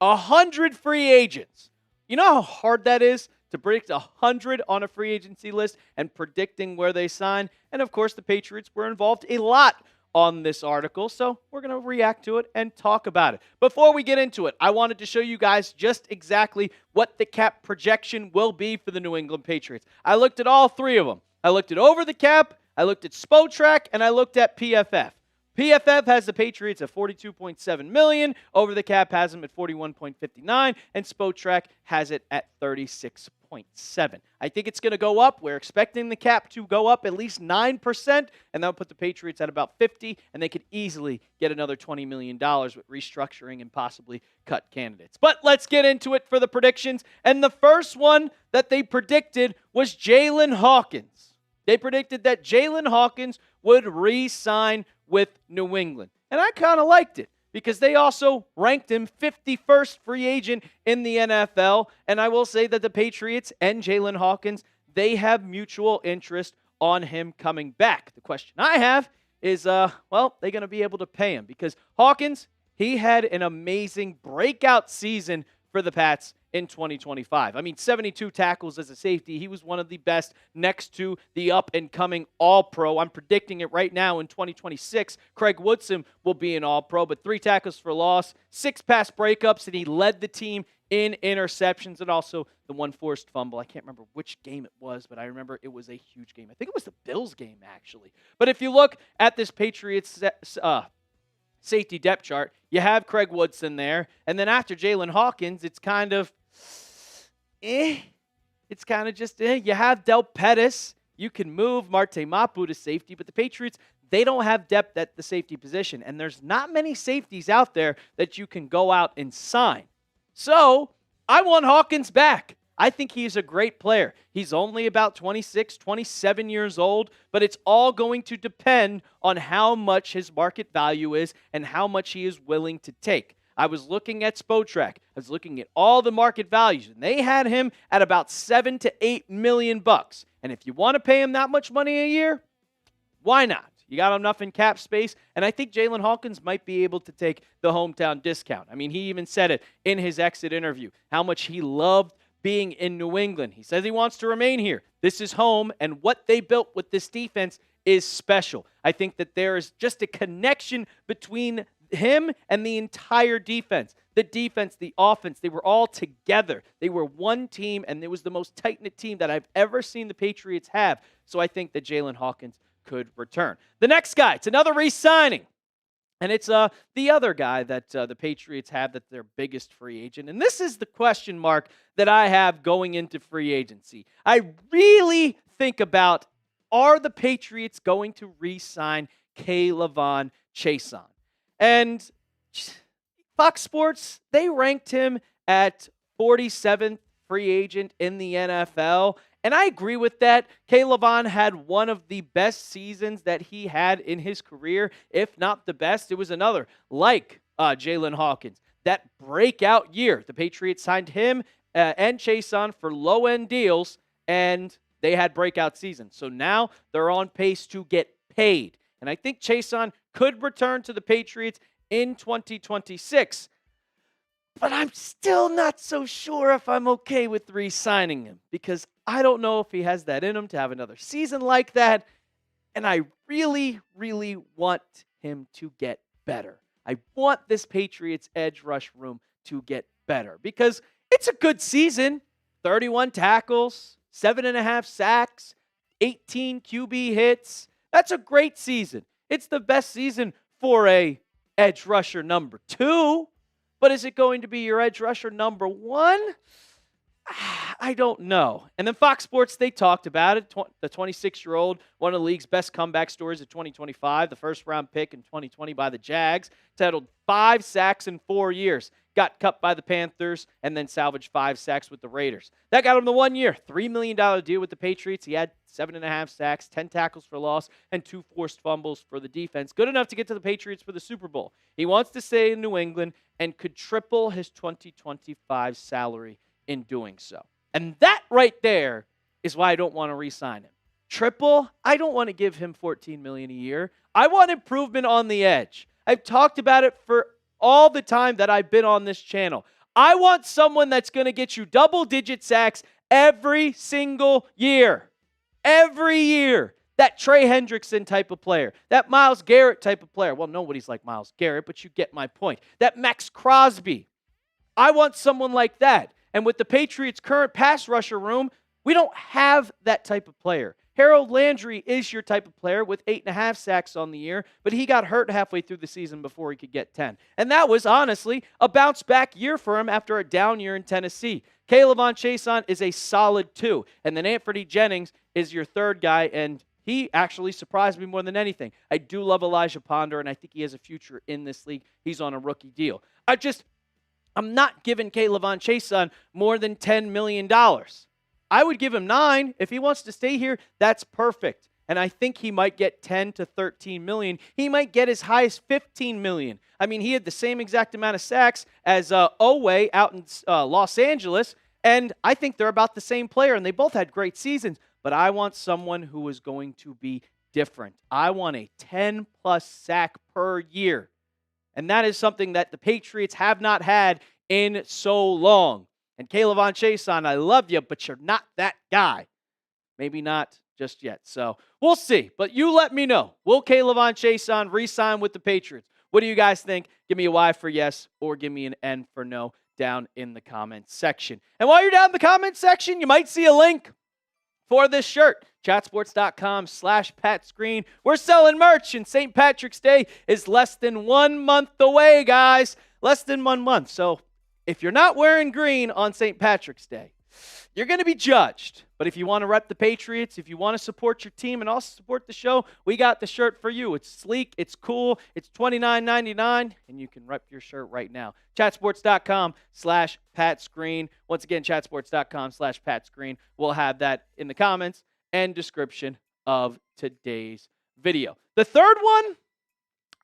100 free agents. You know how hard that is to predict 100 on a free agency list and predicting where they sign? And of course, the Patriots were involved a lot on this article, so we're going to react to it and talk about it. Before we get into it, I wanted to show you guys just exactly what the cap projection will be for the New England Patriots. I looked at all three of them. I looked at Over the Cap, I looked at Spotrac, and I looked at PFF. PFF has the Patriots at $42.7 million. Over the Cap has them at $41.59, and Spotrac has it at $36.7. I think it's going to go up. We're expecting the cap to go up at least 9%, and that'll put the Patriots at about 50, and they could easily get another $20 million with restructuring and possibly cut candidates. But let's get into it for the predictions. And the first one that they predicted was Jaylinn Hawkins. They predicted that Jaylinn Hawkins would re-sign with New England. And I kind of liked it because they also ranked him 51st free agent in the NFL. And I will say that the Patriots and Jaylinn Hawkins, they have mutual interest on him coming back. The question I have is, they're going to be able to pay him because Hawkins, he had an amazing breakout season for the Pats in 2025. I mean, 72 tackles as a safety. He was one of the best next to the up-and-coming All-Pro. I'm predicting it right now in 2026. Craig Woodson will be an All-Pro, but 3 tackles for loss, 6 pass breakups, and he led the team in interceptions and also the 1 forced fumble. I can't remember which game it was, but I remember it was a huge game. I think it was the Bills game, actually. But if you look at this Patriots safety depth chart, you have Craig Woodson there, and then after Jaylinn Hawkins, it's kind of It's kind of just You have Del Pettis. You can move Marte Mapu to safety, but the Patriots, they don't have depth at the safety position, and there's not many safeties out there that you can go out and sign. So I want Hawkins back. I think he's a great player. He's only about 26, 27 years old, but it's all going to depend on how much his market value is and how much he is willing to take. I was looking at Spotrac. I was looking at all the market values, and they had him at about $7 to $8 million bucks. And if you want to pay him that much money a year, why not? You got enough in cap space, and I think Jaylinn Hawkins might be able to take the hometown discount. I mean, he even said it in his exit interview, how much he loved being in New England. He says he wants to remain here. This is home, and what they built with this defense is special. I think that there is just a connection between him and the entire defense. The defense, the offense, they were all together. They were one team, and it was the most tight-knit team that I've ever seen the Patriots have. So I think that Jaylinn Hawkins could return. The next guy, it's another re-signing. And it's the other guy that the Patriots have that's their biggest free agent. And this is the question mark that I have going into free agency. I really think about, are the Patriots going to re-sign Chaisson? And Fox Sports, they ranked him at 47th free agent in the NFL. And I agree with that. Chaisson had one of the best seasons that he had in his career, if not the best. It was another, like Jaylinn Hawkins. That breakout year, the Patriots signed him and Chaisson for low-end deals, and they had breakout seasons. So now they're on pace to get paid. And I think Chaisson could return to the Patriots in 2026. But I'm still not so sure if I'm okay with re-signing him, because I don't know if he has that in him to have another season like that. And I really, really want him to get better. I want this Patriots edge rush room to get better, because it's a good season. 31 tackles, 7.5 sacks, 18 QB hits. That's a great season. It's the best season for a edge rusher number 2. But is it going to be your edge rusher number 1? I don't know. And then Fox Sports, they talked about it. The 26-year-old, one of the league's best comeback stories of 2025, the first-round pick in 2020 by the Jags, titled 5 sacks in 4 years. Got cut by the Panthers and then salvaged 5 sacks with the Raiders. That got him the 1 year, $3 million deal with the Patriots. He had 7.5 sacks, 10 tackles for loss, and 2 forced fumbles for the defense. Good enough to get to the Patriots for the Super Bowl. He wants to stay in New England and could triple his 2025 salary in doing so. And that right there is why I don't want to re-sign him. Triple? I don't want to give him $14 million a year. I want improvement on the edge. I've talked about it for all the time that I've been on this channel. I want someone that's going to get you double-digit sacks every single year. Every year. That Trey Hendrickson type of player. That Myles Garrett type of player. Well, nobody's like Myles Garrett, but you get my point. That Max Crosby. I want someone like that. And with the Patriots' current pass rusher room, we don't have that type of player. Harold Landry is your type of player with 8.5 sacks on the year, but he got hurt halfway through the season before he could get 10. And that was honestly a bounce-back year for him after a down year in Tennessee. Chaisson is a solid 2. And then Anthony Jennings is your third guy, and he actually surprised me more than anything. I do love Elijah Ponder, and I think he has a future in this league. He's on a rookie deal. I'm not giving Chaisson more than $10 million. I would give him 9. If he wants to stay here, that's perfect. And I think he might get 10 to 13 million. He might get as high as 15 million. I mean, he had the same exact amount of sacks as Owe out in Los Angeles, and I think they're about the same player, and they both had great seasons. But I want someone who is going to be different. I want a 10-plus sack per year. And that is something that the Patriots have not had in so long. And Chaisson, I love you, but you're not that guy. Maybe not just yet. So we'll see. But you let me know. Will Chaisson re-sign with the Patriots? What do you guys think? Give me a Y for yes or give me an N for no down in the comments section. And while you're down in the comments section, you might see a link for this shirt. Chatsports.com/PatScreen. We're selling merch, and St. Patrick's Day is less than 1 month away, guys. Less than 1 month. So if you're not wearing green on St. Patrick's Day, you're going to be judged. But if you want to rep the Patriots, if you want to support your team and also support the show, we got the shirt for you. It's sleek, it's cool, it's $29.99, and you can rep your shirt right now. Chatsports.com/PatScreen. Once again, chatsports.com/PatScreen. We'll have that in the comments and description of today's video. The third one,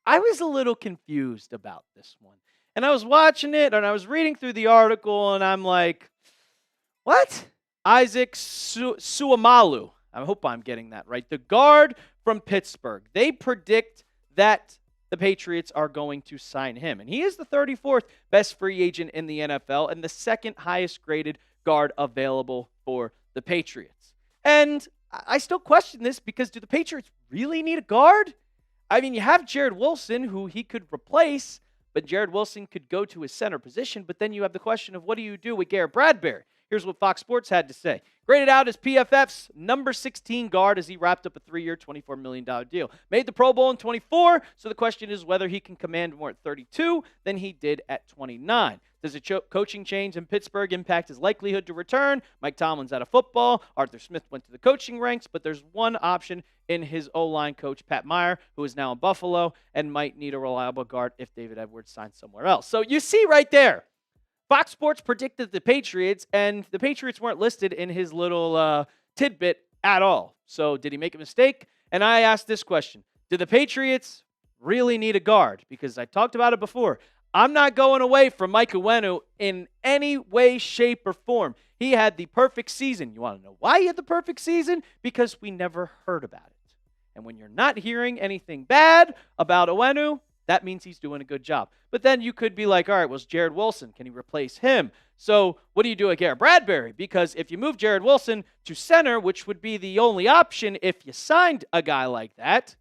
I was a little confused about this one. And I was watching it, and I was reading through the article, and I'm like, what? Isaac Suamalu. I hope I'm getting that right. The guard from Pittsburgh. They predict that the Patriots are going to sign him. And he is the 34th best free agent in the NFL and the second highest graded guard available for the Patriots. And I still question this because do the Patriots really need a guard? I mean, you have Jared Wilson, who he could replace, but Jared Wilson could go to his center position. But then you have the question of what do you do with Garrett Bradbury? Here's what Fox Sports had to say. Graded out as PFF's number 16 guard as he wrapped up a 3-year, $24 million deal. Made the Pro Bowl in 24, so the question is whether he can command more at 32 than he did at 29. Does a coaching change in Pittsburgh impact his likelihood to return? Mike Tomlin's out of football. Arthur Smith went to the coaching ranks, but there's one option in his O-line coach, Pat Meyer, who is now in Buffalo and might need a reliable guard if David Edwards signs somewhere else. So you see right there, Fox Sports predicted the Patriots, and the Patriots weren't listed in his little tidbit at all. So did he make a mistake? And I asked this question. Do the Patriots really need a guard? Because I talked about it before. I'm not going away from Mike Onwenu in any way, shape, or form. He had the perfect season. You want to know why he had the perfect season? Because we never heard about it. And when you're not hearing anything bad about Onwenu, that means he's doing a good job. But then you could be like, all right, well, Jared Wilson. Can he replace him? So what do you do at Garrett Bradbury? Because if you move Jared Wilson to center, which would be the only option if you signed a guy like that,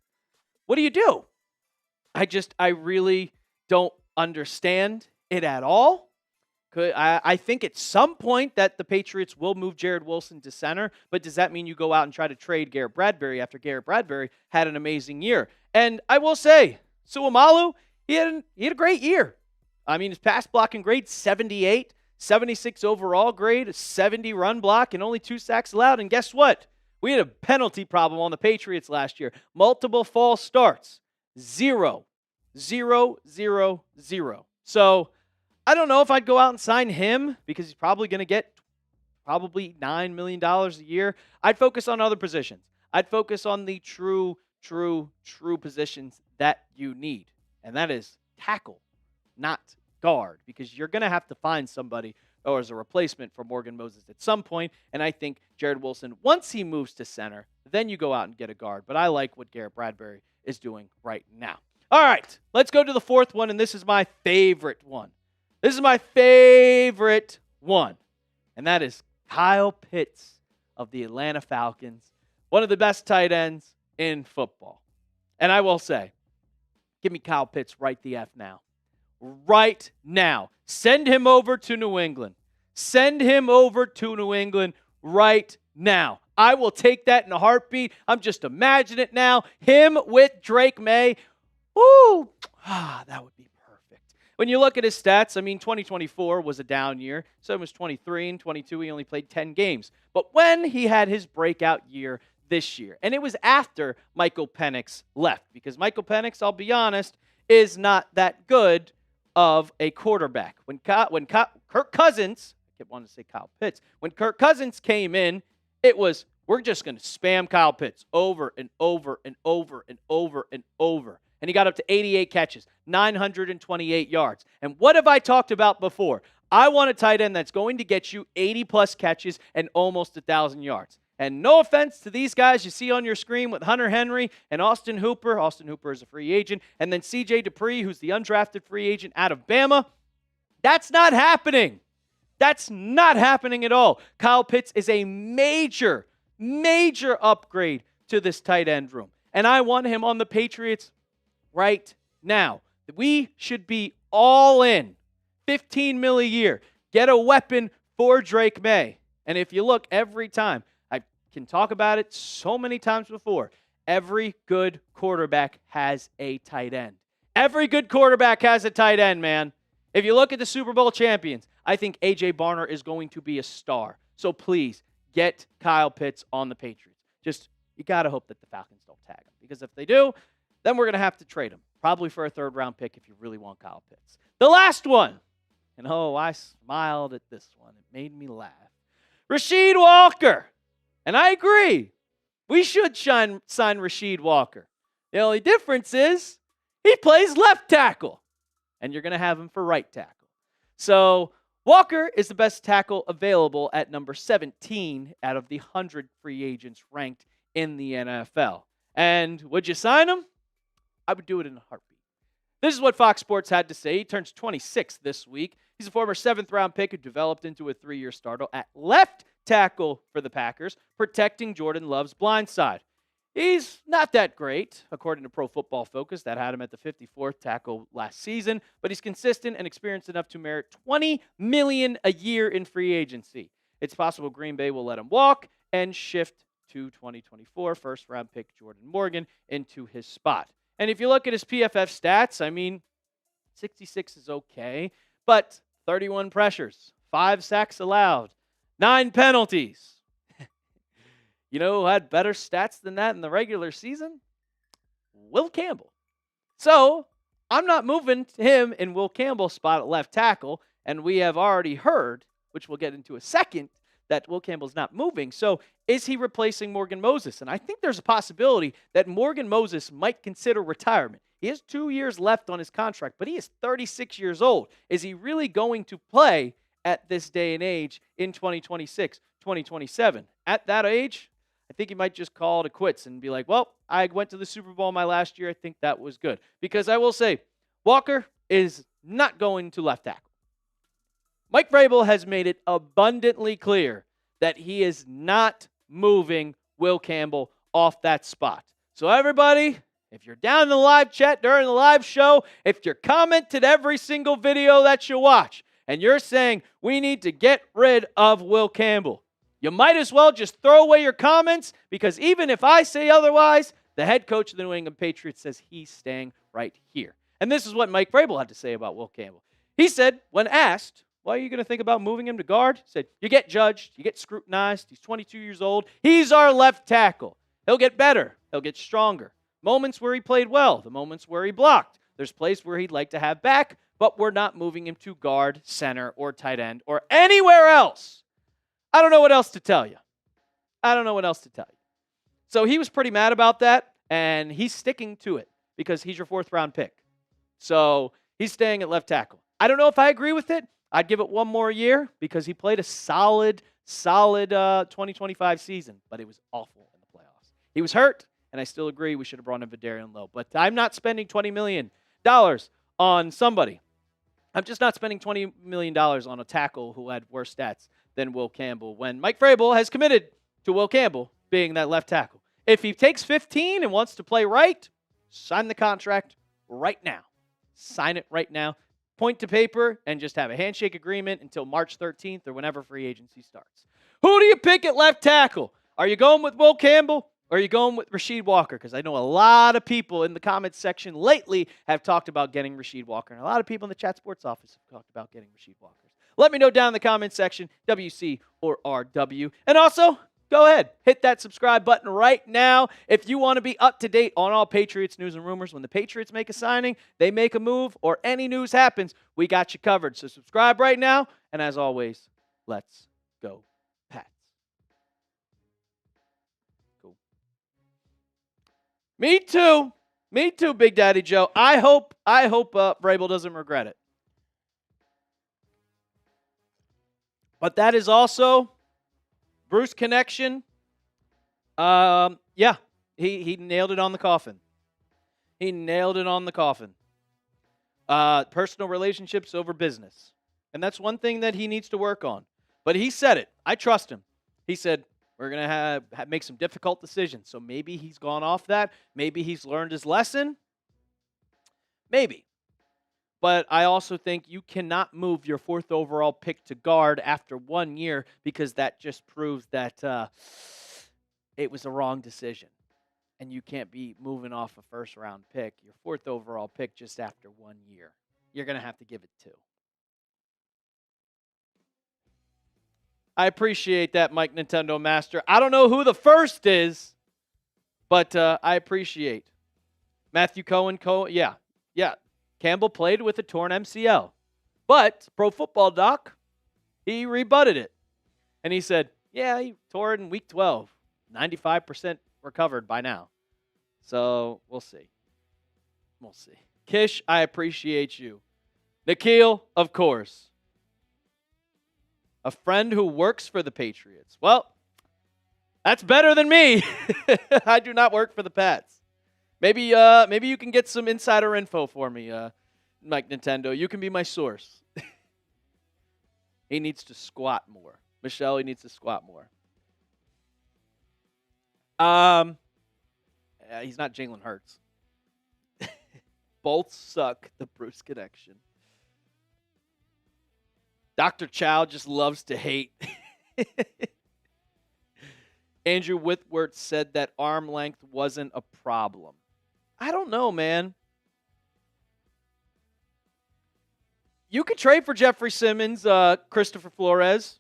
what do you do? I really don't understand it at all. I think at some point that the Patriots will move Jared Wilson to center, but does that mean you go out and try to trade Garrett Bradbury after Garrett Bradbury had an amazing year? And I will say, Suamalu, he had a great year. I mean, his pass blocking grade, 78, 76 overall grade, a 70 run block, and only 2 sacks allowed. And guess what? We had a penalty problem on the Patriots last year. Multiple false starts. 0, 0, 0, 0. So I don't know if I'd go out and sign him because he's probably going to get probably $9 million a year. I'd focus on other positions. I'd focus on the true positions that you need. And that is tackle, not guard, because you're going to have to find somebody or as a replacement for Morgan Moses at some point. And I think Jared Wilson, once he moves to center, then you go out and get a guard. But I like what Garrett Bradbury is doing right now. All right, let's go to the fourth one, and this is my favorite one. This is my favorite one, and that is Kyle Pitts of the Atlanta Falcons, one of the best tight ends in football. And I will say, give me Kyle Pitts right the F now. Right now. Send him over to New England. Send him over to New England right now. I will take that in a heartbeat. I'm just imagining it now. Him with Drake May. Woo! That would be perfect. When you look at his stats, I mean, 2024 was a down year. So it was 23 and 22. He only played 10 games. But when he had his breakout year this year, and it was after Michael Penix left, because Michael Penix, I'll be honest, is not that good of a quarterback. When Kirk Cousins, I kept wanting to say Kyle Pitts, when Kirk Cousins came in, it was, we're just going to spam Kyle Pitts over and over and over and over and over. And he got up to 88 catches, 928 yards. And what have I talked about before? I want a tight end that's going to get you 80-plus catches and almost 1,000 yards. And no offense to these guys you see on your screen with Hunter Henry and Austin Hooper. Austin Hooper is a free agent. And then C.J. Dupree, who's the undrafted free agent out of Bama. That's not happening. That's not happening at all. Kyle Pitts is a major upgrade to this tight end room. And I want him on the Patriots right now. We should be all in. $15 million a year. Get a weapon for Drake May. And if you look every time, I can talk about it so many times before, every good quarterback has a tight end. Every good quarterback has a tight end, man. If you look at the Super Bowl champions, I think A.J. Barner is going to be a star. So please, get Kyle Pitts on the Patriots. Just, you got to hope that the Falcons don't tag him. Because if they do, then we're going to have to trade him. Probably for a third-round pick if you really want Kyle Pitts. The last one. And oh, I smiled at this one. It made me laugh. Rasheed Walker. And I agree. We should sign Rasheed Walker. The only difference is he plays left tackle. And you're going to have him for right tackle. So Walker is the best tackle available at number 17 out of the 100 free agents ranked in the NFL. And would you sign him? I would do it in a heartbeat. This is what Fox Sports had to say. He turns 26 this week. He's a former 7th-round pick who developed into a 3-year starter at left tackle for the Packers, protecting Jordan Love's blind side. He's not that great, according to Pro Football Focus, that had him at the 54th tackle last season, but he's consistent and experienced enough to merit $20 million a year in free agency. It's possible Green Bay will let him walk and shift to 2024 first-round pick Jordan Morgan into his spot. And if you look at his PFF stats, I mean, 66 is okay, but 31 pressures, 5 sacks allowed, 9 penalties. You know who had better stats than that in the regular season? Will Campbell. So I'm not moving him in Will Campbell's spot at left tackle, and we have already heard, which we'll get into a second, that Will Campbell's not moving. So is he replacing Morgan Moses? And I think there's a possibility that Morgan Moses might consider retirement. He has 2 years left on his contract, but he is 36 years old. Is he really going to play at this day and age in 2026, 2027? At that age, I think he might just call it quits and be like, well, I went to the Super Bowl my last year. I think that was good. Because I will say, Walker is not going to left tackle. Mike Vrabel has made it abundantly clear that he is not moving Will Campbell off that spot. So everybody, if you're down in the live chat during the live show, if you're commenting every single video that you watch, and you're saying we need to get rid of Will Campbell, you might as well just throw away your comments, because even if I say otherwise, the head coach of the New England Patriots says he's staying right here. And this is what Mike Vrabel had to say about Will Campbell. He said, when asked, why are you going to think about moving him to guard? He said, you get judged, you get scrutinized. He's 22 years old. He's our left tackle. He'll get better. He'll get stronger. Moments where he played well, the moments where he blocked. There's plays where he'd like to have back, but we're not moving him to guard, center, or tight end, or anywhere else. I don't know what else to tell you. So he was pretty mad about that, and he's sticking to it because he's your 4th-round pick. So he's staying at left tackle. I don't know if I agree with it. I'd give it one more year because he played a solid 2025 season, but it was awful in the playoffs. He was hurt, and I still agree we should have brought in Vidarian Lowe. But I'm not spending $20 million on somebody. I'm just not spending $20 million on a tackle who had worse stats than Will Campbell when Mike Vrabel has committed to Will Campbell being that left tackle. If he takes 15 and wants to play right, sign the contract right now. Sign it right now. Point to paper and just have a handshake agreement until March 13th or whenever free agency starts. Who do you pick at left tackle? Are you going with Will Campbell or are you going with Rasheed Walker? Because I know a lot of people in the comments section lately have talked about getting Rasheed Walker. And a lot of people in the Chat Sports office have talked about getting Rasheed Walker. Let me know down in the comments section, WC or RW. And also, go ahead, hit that subscribe button right now if you want to be up to date on all Patriots news and rumors. When the Patriots make a signing, they make a move, or any news happens, we got you covered. So subscribe right now, and as always, let's go Pats. Cool. Me too, Big Daddy Joe. I hope Vrabel doesn't regret it. But that is also Bruce connection. Yeah, he nailed it on the coffin. Personal relationships over business. And that's one thing that he needs to work on. But he said it. I trust him. He said, we're going to make some difficult decisions. So maybe he's gone off that. Maybe he's learned his lesson. Maybe. But I also think you cannot move your 4th overall pick to guard after 1 year because that just proves that it was a wrong decision. And you can't be moving off a 1st-round pick, your 4th overall pick, just after 1 year. You're going to have to give it 2. I appreciate that, Mike Nintendo Master. I don't know who the first is, but I appreciate. Matthew Cohen, yeah. Campbell played with a torn MCL. But Pro Football Doc, he rebutted it. And he said, yeah, he tore it in week 12. 95% recovered by now. So we'll see. Kish, I appreciate you. Nikhil, of course. A friend who works for the Patriots. Well, That's better than me. I do not work for the Pats. Maybe you can get some insider info for me, Mike Nintendo. You can be my source. He needs to squat more. Michelle, he needs to squat more. He's not Jalen Hurts. Both suck. The Bruce connection. Dr. Chow just loves to hate. Andrew Whitworth said that arm length wasn't a problem. I don't know, man. You could trade for Jeffrey Simmons, Christopher Flores.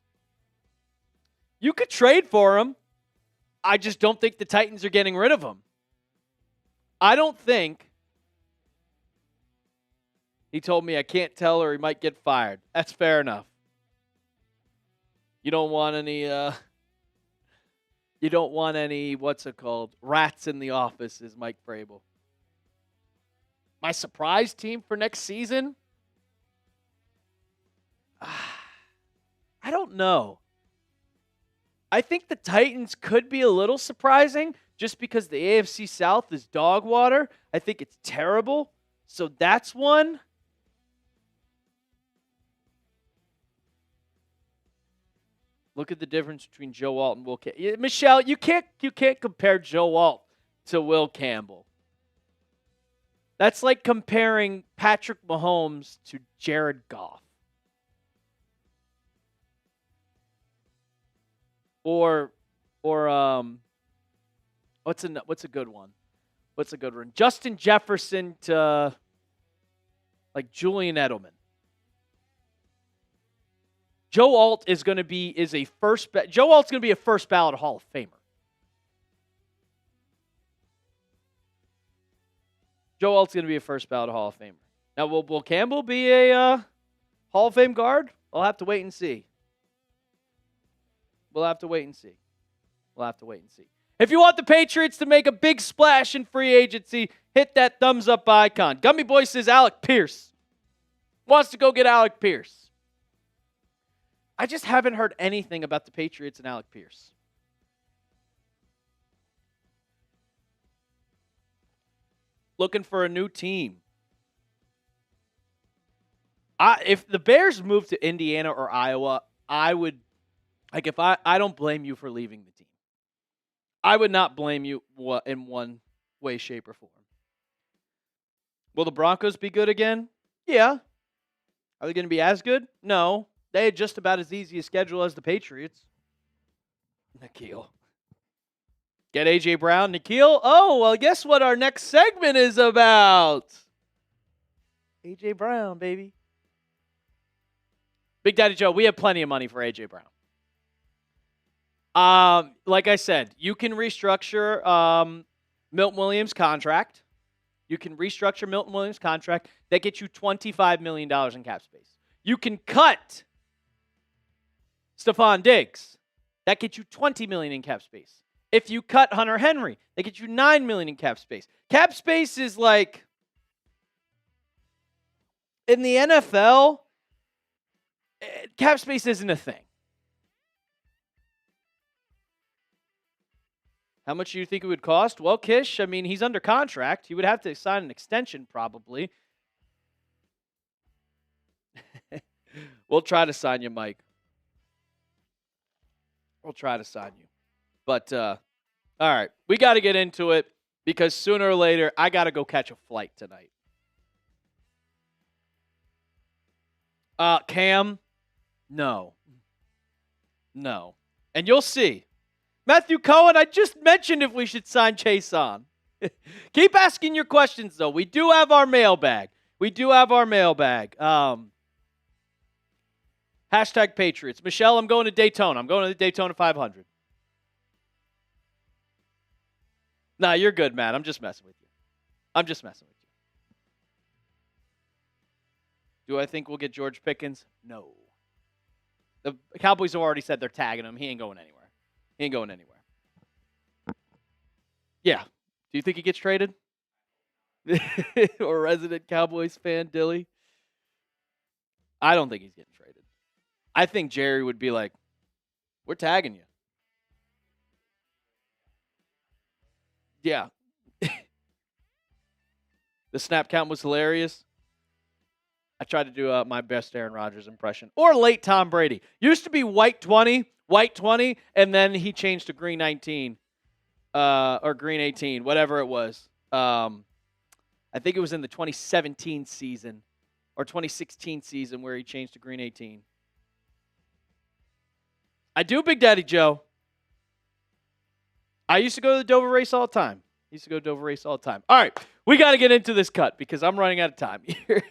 You could trade for him. I just don't think the Titans are getting rid of him. I don't think. He told me I can't tell or he might get fired. That's fair enough. You don't want any what's it called? Rats in the office, is Mike Vrabel. My surprise team for next season? I don't know. I think the Titans could be a little surprising just because the AFC South is dog water. I think it's terrible. So that's one. Look at the difference between Joe Alt and Will Campbell. Michelle, you can't compare Joe Alt to Will Campbell. That's like comparing Patrick Mahomes to Jared Goff. Or what's a good one? What's a good one? Justin Jefferson to like Julian Edelman. Joe Alt is going to be Joe Alt's going to be a first ballot Hall of Famer. Joe Alt's going to be a first ballot Hall of Famer. Now, will Campbell be a Hall of Fame guard? I'll have to wait and see. We'll have to wait and see. If you want the Patriots to make a big splash in free agency, hit that thumbs up icon. Gummy Boy says Alec Pierce. Wants to go get Alec Pierce. I just haven't heard anything about the Patriots and Alec Pierce. Looking for a new team. If the Bears moved to Indiana or Iowa, I would, I don't blame you for leaving the team. I would not blame you in one way, shape, or form. Will the Broncos be good again? Yeah. Are they going to be as good? No. They had just about as easy a schedule as the Patriots. Nikhil. Get A.J. Brown, Nikhil. Oh, well, guess what our next segment is about? A.J. Brown, baby. Big Daddy Joe, we have plenty of money for A.J. Brown. Like I said, you can restructure Milton Williams' contract. You can restructure Milton Williams' contract. That gets you $25 million in cap space. You can cut Stephon Diggs. That gets you $20 million in cap space. If you cut Hunter Henry, that gets you $9 million in cap space. Cap space is like, in the NFL, cap space isn't a thing. How much do you think it would cost? Well, Kish, I mean, he's under contract. He would have to sign an extension probably. We'll try to sign you, Mike. We'll try to sign you. But, all right, we got to get into it because sooner or later, I got to go catch a flight tonight. Cam? No. And you'll see. Matthew Cohen, I just mentioned if we should sign Chaisson. Keep asking your questions, though. We do have our mailbag. Hashtag Patriots. Michelle, I'm going to Daytona. I'm going to the Daytona 500. Nah, you're good, man. I'm just messing with you. Do I think we'll get George Pickens? No. The Cowboys have already said they're tagging him. He ain't going anywhere. Yeah. Do you think he gets traded? Or resident Cowboys fan, Dilly? I don't think he's getting traded. I think Jerry would be like, we're tagging you. Yeah. The snap count was hilarious. I tried to do my best Aaron Rodgers impression. Or late Tom Brady. Used to be white 20, and then he changed to green 19. Or green 18, whatever it was. I think it was in the 2017 season or 2016 season where he changed to green 18. I do, Big Daddy Joe. I used to go to the Dover race all the time. All right, we got to get into this cut because I'm running out of time here.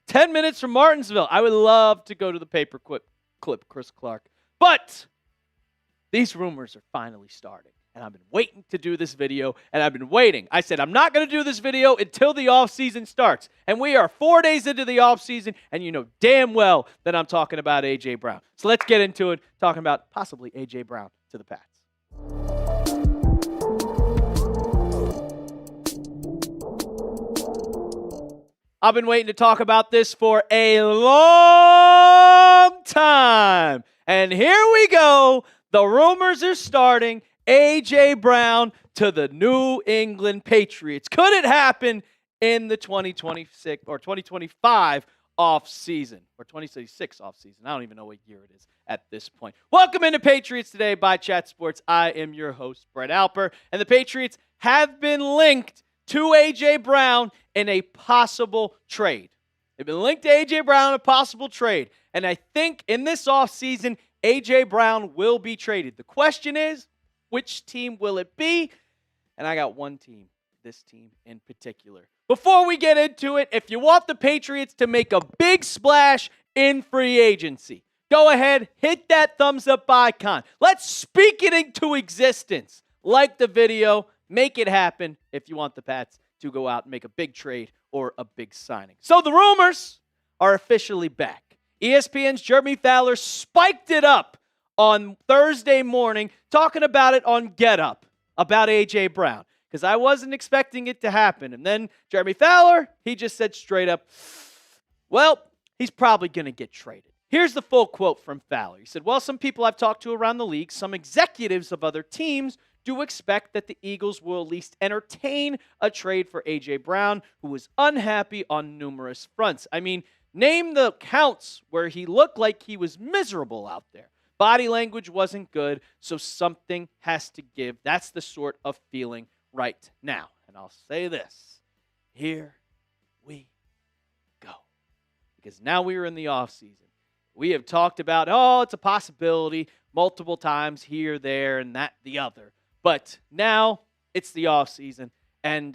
10 minutes from Martinsville. I would love to go to the paper clip, Chris Clark. But these rumors are finally starting. And I've been waiting to do this video, and I've been waiting. I said, I'm not going to do this video until the offseason starts. And we are 4 days into the offseason, and you know damn well that I'm talking about A.J. Brown. So let's get into it, talking about possibly A.J. Brown to the Pats. I've been waiting to talk about this for a long time. And here we go. The rumors are starting. A.J. Brown to the New England Patriots. Could it happen in the 2026 or 2025 offseason or 2026 offseason? I don't even know what year it is at this point. Welcome into Patriots Today by Chat Sports. I am your host, Brett Alper, and the Patriots have been linked to A.J. Brown in a possible trade. They've been linked to A.J. Brown in a possible trade, and I think in this offseason, A.J. Brown will be traded. The question is, which team will it be? And I got one team, this team in particular. Before we get into it, if you want the Patriots to make a big splash in free agency, go ahead, hit that thumbs up icon. Let's speak it into existence. Like the video, make it happen if you want the Pats to go out and make a big trade or a big signing. So the rumors are officially back. ESPN's Jeremy Fowler spiked it up on Thursday morning, talking about it on Get Up, about A.J. Brown, because I wasn't expecting it to happen. And then Jeremy Fowler, he just said straight up, well, he's probably going to get traded. Here's the full quote from Fowler. He said, well, some people I've talked to around the league, some executives of other teams, do expect that the Eagles will at least entertain a trade for A.J. Brown, who was unhappy on numerous fronts. I mean, name the counts where he looked like he was miserable out there. Body language wasn't good, so something has to give. That's the sort of feeling right now. And I'll say this. Here we go. Because now we are in the offseason. We have talked about, it's a possibility multiple times here, there, and that, the other. But now it's the offseason, and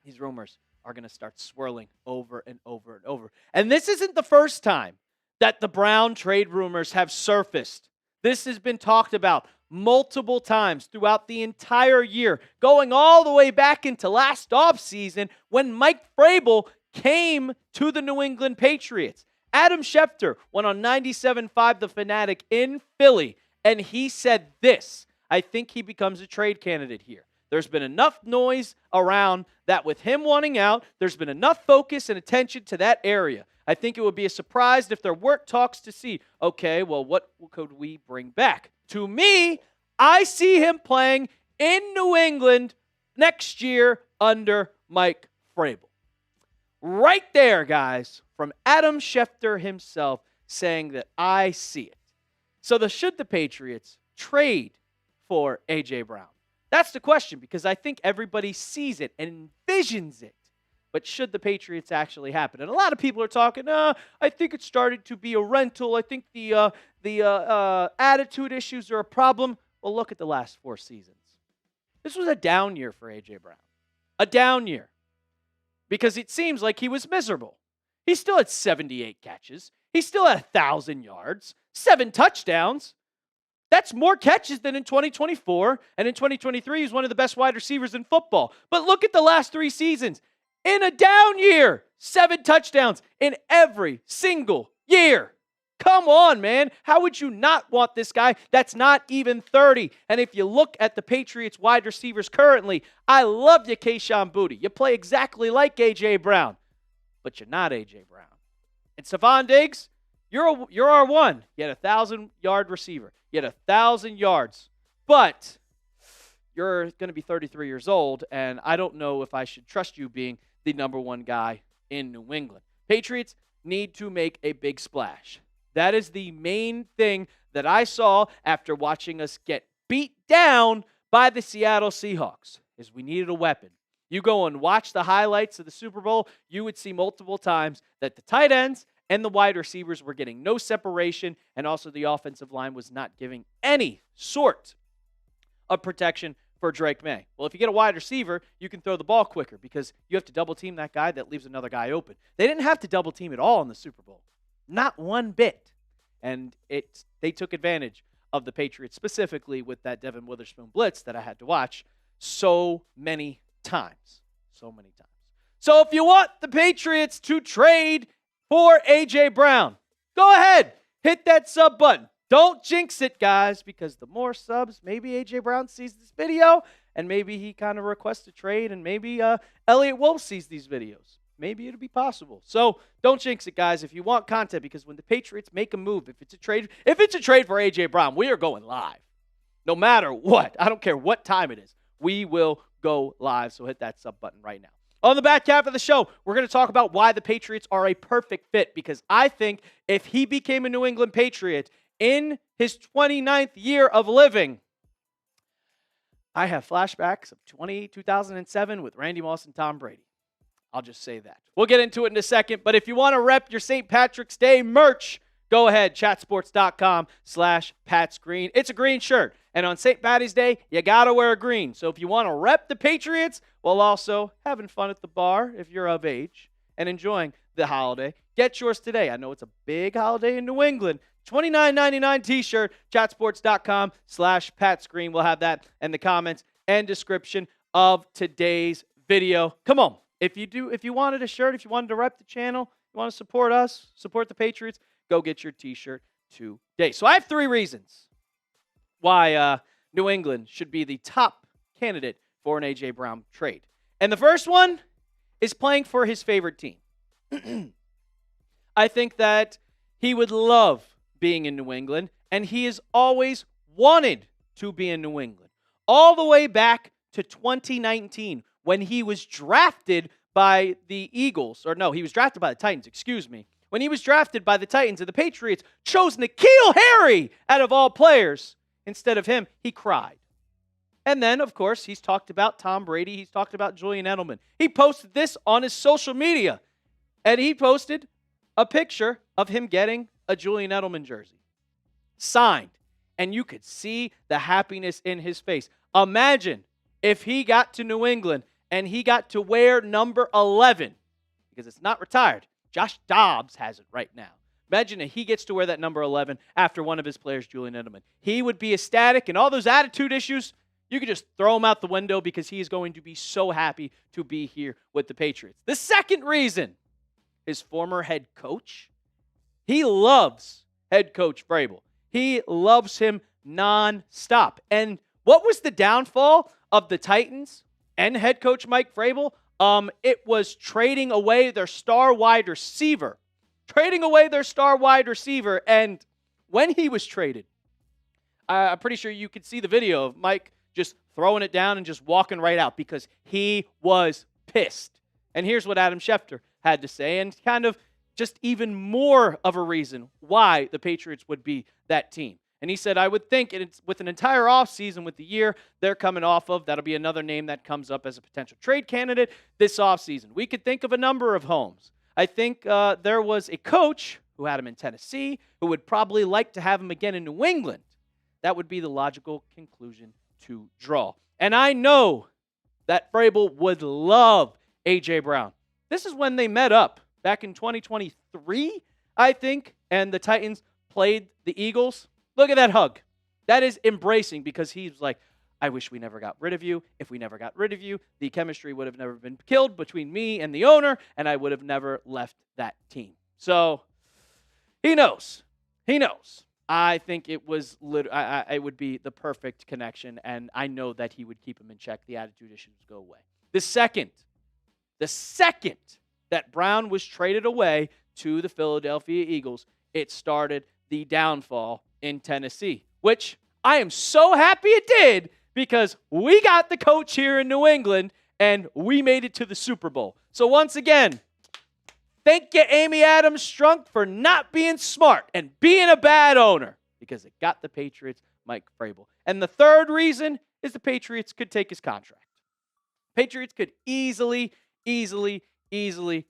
these rumors are going to start swirling over and over and over. And this isn't the first time that the Brown trade rumors have surfaced. This has been talked about multiple times throughout the entire year, going all the way back into last offseason when Mike Vrabel came to the New England Patriots. Adam Schefter went on 97.5 The Fanatic in Philly, and he said this: I think he becomes a trade candidate here. There's been enough noise around that with him wanting out, there's been enough focus and attention to that area. I think it would be a surprise if there weren't talks to see, okay, well, what could we bring back? To me, I see him playing in New England next year under Mike Vrabel. Right there, guys, from Adam Schefter himself saying that I see it. So should the Patriots trade for A.J. Brown? That's the question, because I think everybody sees it and envisions it. But should the Patriots actually happen? And a lot of people are talking, I think it's starting to be a rental. I think the attitude issues are a problem. Well, look at the last 4 seasons. This was a down year for A.J. Brown. A down year. Because it seems like he was miserable. He still had 78 catches. He still had 1,000 yards, 7 touchdowns. That's more catches than in 2024. And in 2023, he's one of the best wide receivers in football. But look at the last 3 seasons. In a down year, 7 touchdowns in every single year. Come on, man. How would you not want this guy that's not even 30? And if you look at the Patriots wide receivers currently, I love you, Chaisson Booty. You play exactly like A.J. Brown, but you're not A.J. Brown. And Stephon Diggs, you're our one. You had a 1,000-yard receiver. You had 1,000 yards. But you're going to be 33 years old, and I don't know if I should trust you being the number one guy in New England. Patriots need to make a big splash. That is the main thing that I saw after watching us get beat down by the Seattle Seahawks, is we needed a weapon. You go and watch the highlights of the Super Bowl, you would see multiple times that the tight ends and the wide receivers were getting no separation, and also the offensive line was not giving any sort of protection for Drake May. Well, if you get a wide receiver, you can throw the ball quicker because you have to double team that guy that leaves another guy open. They didn't have to double team at all in the Super Bowl. Not one bit. And they took advantage of the Patriots, specifically with that Devin Witherspoon blitz that I had to watch so many times. So many times. So if you want the Patriots to trade for A.J. Brown, go ahead. Hit that sub button. Don't jinx it, guys, because the more subs, maybe A.J. Brown sees this video, and maybe he kind of requests a trade, and maybe Elliott Wolf sees these videos. Maybe it'll be possible. So don't jinx it, guys, if you want content, because when the Patriots make a move, if it's a trade for A.J. Brown, we are going live. No matter what. I don't care what time it is. We will go live, so hit that sub button right now. On the back half of the show, we're going to talk about why the Patriots are a perfect fit, because I think if he became a New England Patriot in his 29th year of living, I have flashbacks of 2007 with Randy Moss and Tom Brady. I'll just say that. We'll get into it in a second, but if you want to rep your St. Patrick's Day merch, go ahead, chatsports.com/PatsGreen. It's a green shirt, and on St. Patty's Day, you got to wear a green. So if you want to rep the Patriots while also having fun at the bar if you're of age and enjoying the holiday, get yours today. I know it's a big holiday in New England. $29.99 t-shirt, chatsports.com/PatsGreen. We'll have that in the comments and description of today's video. Come on. If you wanted a shirt, if you wanted to rep the channel, you want to support us, support the Patriots, go get your t-shirt today. So I have 3 reasons why New England should be the top candidate for an A.J. Brown trade. And the first one is playing for his favorite team. I think that he would love being in New England, and he has always wanted to be in New England. All the way back to 2019, when he was drafted by the Eagles, or no, he was drafted by the Titans, excuse me. When he was drafted by the Titans and the Patriots chose N'Keal Harry out of all players instead of him, he cried. And then, of course, he's talked about Tom Brady. He's talked about Julian Edelman. He posted this on his social media, and he posted a picture of him getting a Julian Edelman jersey signed, and you could see the happiness in his face. Imagine if he got to New England and he got to wear number 11, because it's not retired. Josh Dobbs has it right now. Imagine if he gets to wear that number 11 after one of his players, Julian Edelman. He would be ecstatic, and all those attitude issues, you could just throw him out the window because he is going to be so happy to be here with the Patriots. The second reason, his former head coach, he loves head coach Vrabel. He loves him nonstop. And what was the downfall of the Titans and head coach Mike Vrabel? It was trading away their star wide receiver. And when he was traded, I'm pretty sure you could see the video of Mike just throwing it down and just walking right out because he was pissed. And here's what Adam Schefter had to say, and kind of just even more of a reason why the Patriots would be that team. And he said, I would think it's with an entire offseason, with the year they're coming off of, that'll be another name that comes up as a potential trade candidate this offseason. We could think of a number of homes. I think there was a coach who had him in Tennessee who would probably like to have him again in New England. That would be the logical conclusion to draw. And I know that Vrabel would love A.J. Brown. This is when they met up back in 2023, I think, and the Titans played the Eagles. Look at that hug. That is embracing because he's like, I wish we never got rid of you. If we never got rid of you, the chemistry would have never been killed between me and the owner, and I would have never left that team. So he knows. He knows. I think it was it would be the perfect connection, and I know that he would keep him in check. The attitude issues go away. The second that Brown was traded away to the Philadelphia Eagles, it started the downfall in Tennessee, which I am so happy it did because we got the coach here in New England and we made it to the Super Bowl. So once again, thank you, Amy Adams Strunk, for not being smart and being a bad owner, because it got the Patriots Mike Vrabel. And the third reason is the Patriots could take his contract. Patriots could easily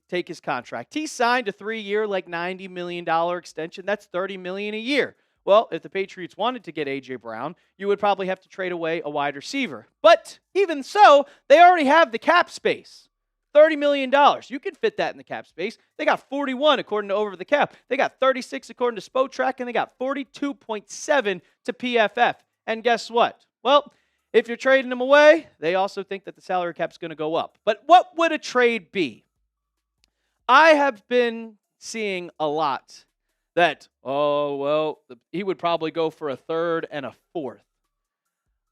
take his contract. He signed a 3-year, like $90 million extension. That's $30 million a year. Well, if the Patriots wanted to get A.J. Brown, you would probably have to trade away a wide receiver. But even so, they already have the cap space. $30 million. You can fit that in the cap space. They got 41 according to Over the Cap. They got 36 according to Spotrac, and they got 42.7 to PFF. And guess what? Well, if you're trading them away, they also think that the salary cap's going to go up. But what would a trade be? I have been seeing a lot that, he would probably go for a third and a fourth.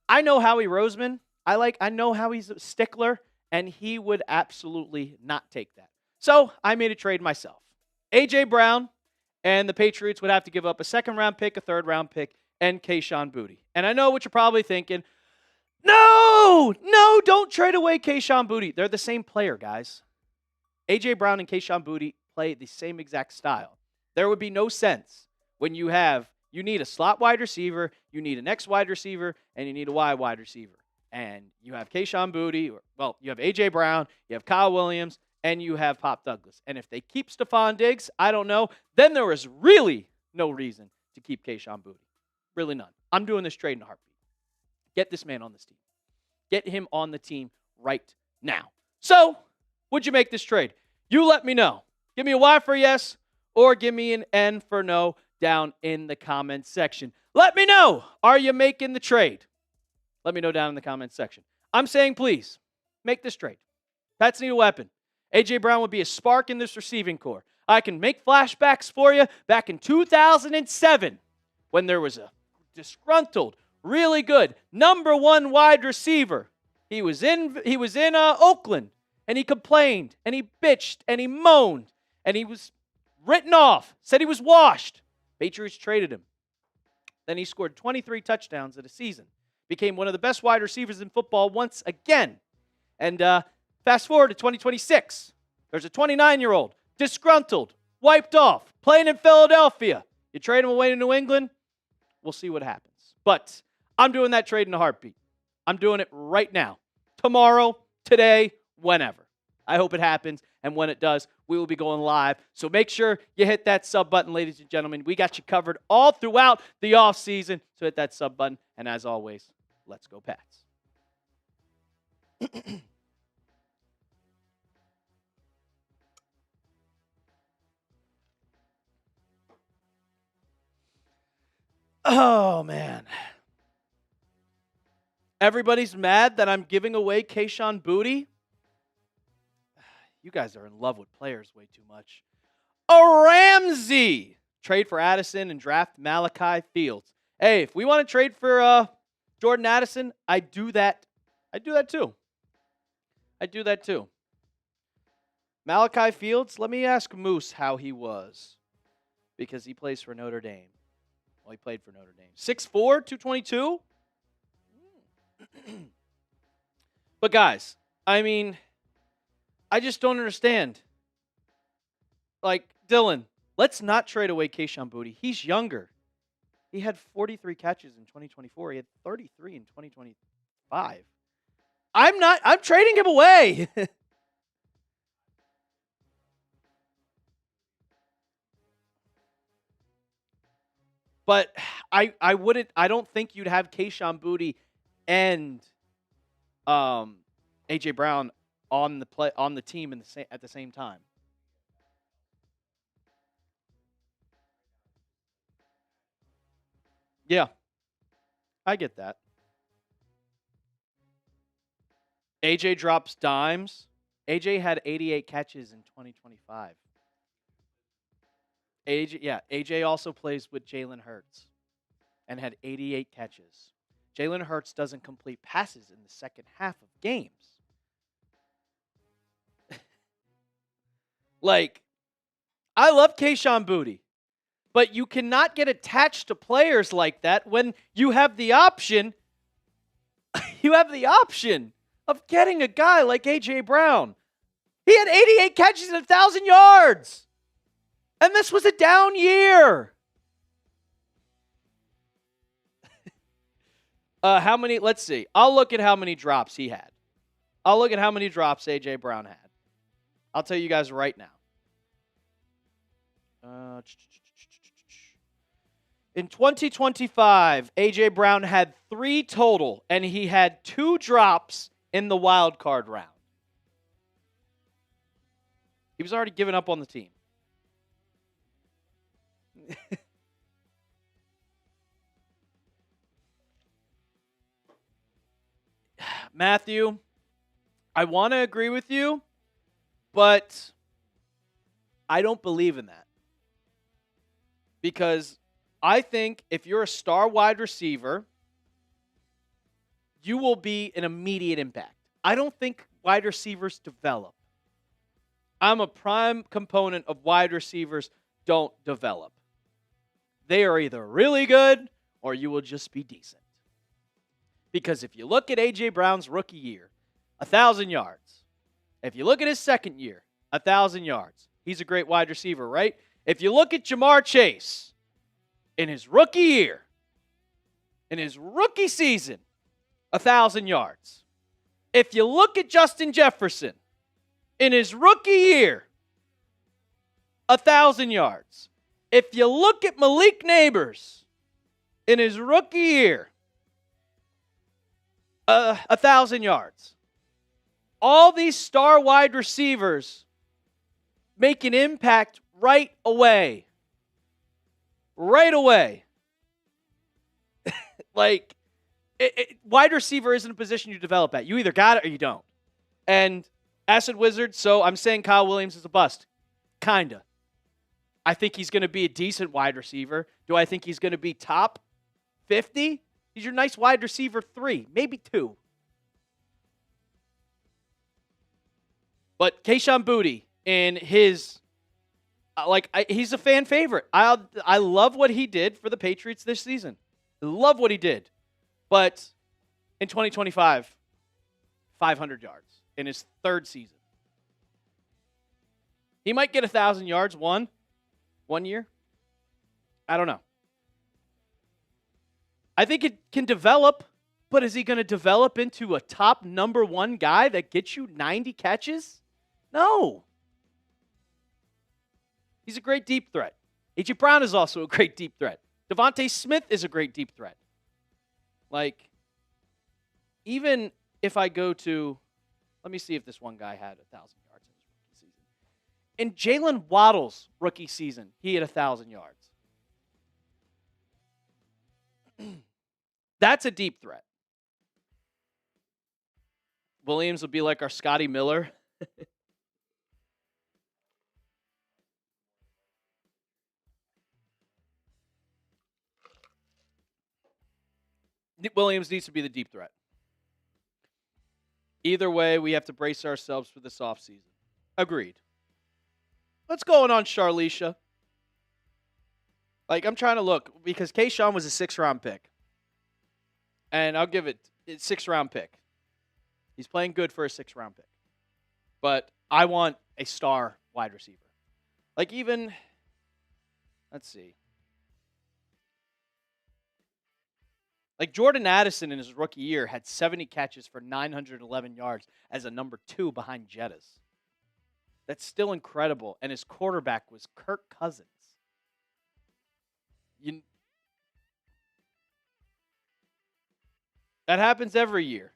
I know Howie Roseman. I know how he's a stickler, and he would absolutely not take that. So I made a trade myself. A.J. Brown and the Patriots would have to give up a second-round pick, a third-round pick, and Chaisson Boutte. And I know what you're probably thinking. No, don't trade away Chaisson Boutte. They're the same player, guys. A.J. Brown and Chaisson Boutte play the same exact style. There would be no sense when you need a slot wide receiver, you need an X wide receiver, and you need a Y wide receiver. And you have Chaisson Boutte, you have A.J. Brown, you have Kyle Williams, and you have Pop Douglas. And if they keep Stephon Diggs, I don't know, then there is really no reason to keep Chaisson Boutte. Really none. I'm doing this trade in a heartbeat. Get this man on this team. Get him on the team right now. So, would you make this trade? You let me know. Give me a Y for yes, or give me an N for no down in the comments section. Let me know. Are you making the trade? Let me know down in the comments section. I'm saying please, make this trade. Pats need a weapon. A.J. Brown would be a spark in this receiving core. I can make flashbacks for you back in 2007 when there was a disgruntled, really good number one wide receiver. He was in Oakland, and he complained, and he bitched, and he moaned, and he was written off, said he was washed. Patriots traded him. Then he scored 23 touchdowns in a season. Became one of the best wide receivers in football once again. And fast forward to 2026. There's a 29-year-old, disgruntled, wiped off, playing in Philadelphia. You trade him away to New England, we'll see what happens. But I'm doing that trade in a heartbeat. I'm doing it right now. Tomorrow, today, whenever. I hope it happens. And when it does, we will be going live. So make sure you hit that sub button, ladies and gentlemen. We got you covered all throughout the offseason. So hit that sub button. And as always, let's go Pats. Oh, man. Everybody's mad that I'm giving away Chaisson Boutte. You guys are in love with players way too much. A Ramsey. Trade for Addison and draft Malachi Fields. Hey, if we want to trade for Jordan Addison, I do that. I do that too. Malachi Fields, let me ask Moose how he was. Because he plays for Notre Dame. Well, he played for Notre Dame. 6'4", 222. But guys, I mean, I just don't understand. Like, Dylan, let's not trade away Chaisson Boutte. He's younger. He had 43 catches in 2024. He had 33 in 2025. I'm trading him away. But I don't think you'd have Chaisson Boutte and A.J. Brown on the team at the same time. Yeah, I get that. A.J. drops dimes. A.J. had 88 catches in 2025. A.J. also plays with Jaylinn Hurts and had 88 catches. Jaylinn Hurts doesn't complete passes in the second half of games. Like, I love Chaisson Boutte, but you cannot get attached to players like that when you have the option you have the option of getting a guy like A.J. Brown. He had 88 catches and 1,000 yards. And this was a down year. How many? Let's see. I'll look at how many drops he had. I'll look at how many drops A.J. Brown had. I'll tell you guys right now. In 2025, A.J. Brown had 3 total, and he had 2 drops in the wild card round. He was already giving up on the team. Matthew, I want to agree with you, but I don't believe in that. Because I think if you're a star wide receiver, you will be an immediate impact. I don't think wide receivers develop. I'm a prime component of wide receivers don't develop. They are either really good or you will just be decent. Because if you look at A.J. Brown's rookie year, 1,000 yards. If you look at his second year, 1,000 yards. He's a great wide receiver, right? If you look at Jamar Chase in his rookie year, in his rookie season, 1,000 yards. If you look at Justin Jefferson in his rookie year, 1,000 yards. If you look at Malik Neighbors in his rookie year, 1,000 yards. All these star wide receivers make an impact right away. Right away. Wide receiver isn't a position you develop at. You either got it or you don't. And Acid Wizard, so I'm saying Kyle Williams is a bust. Kinda. I think he's going to be a decent wide receiver. Do I think he's going to be top 50? He's your nice wide receiver 3, maybe 2. But Chaisson Boutte in his, he's a fan favorite. I love what he did for the Patriots this season. I love what he did. But in 2025, 500 yards in his 3rd season. He might get 1,000 yards one year. I don't know. I think it can develop, but is he going to develop into a top number 1 guy that gets you 90 catches? No. He's a great deep threat. A.J. Brown is also a great deep threat. Devontae Smith is a great deep threat. Even if I go to, let me see if this one guy had 1,000 yards in his rookie season. In Jaylinn Waddle's rookie season, he had 1,000 yards. That's a deep threat. Williams will be like our Scotty Miller. Williams needs to be the deep threat. Either way, we have to brace ourselves for this offseason. Agreed. What's going on, Charlisha? I'm trying to look, because Chaisson was a 6th-round pick. And I'll give it a 6th-round pick. He's playing good for a 6th-round pick. But I want a star wide receiver. Let's see. Jordan Addison in his rookie year had 70 catches for 911 yards as a number 2 behind Jettas. That's still incredible. And his quarterback was Kirk Cousins. That happens every year.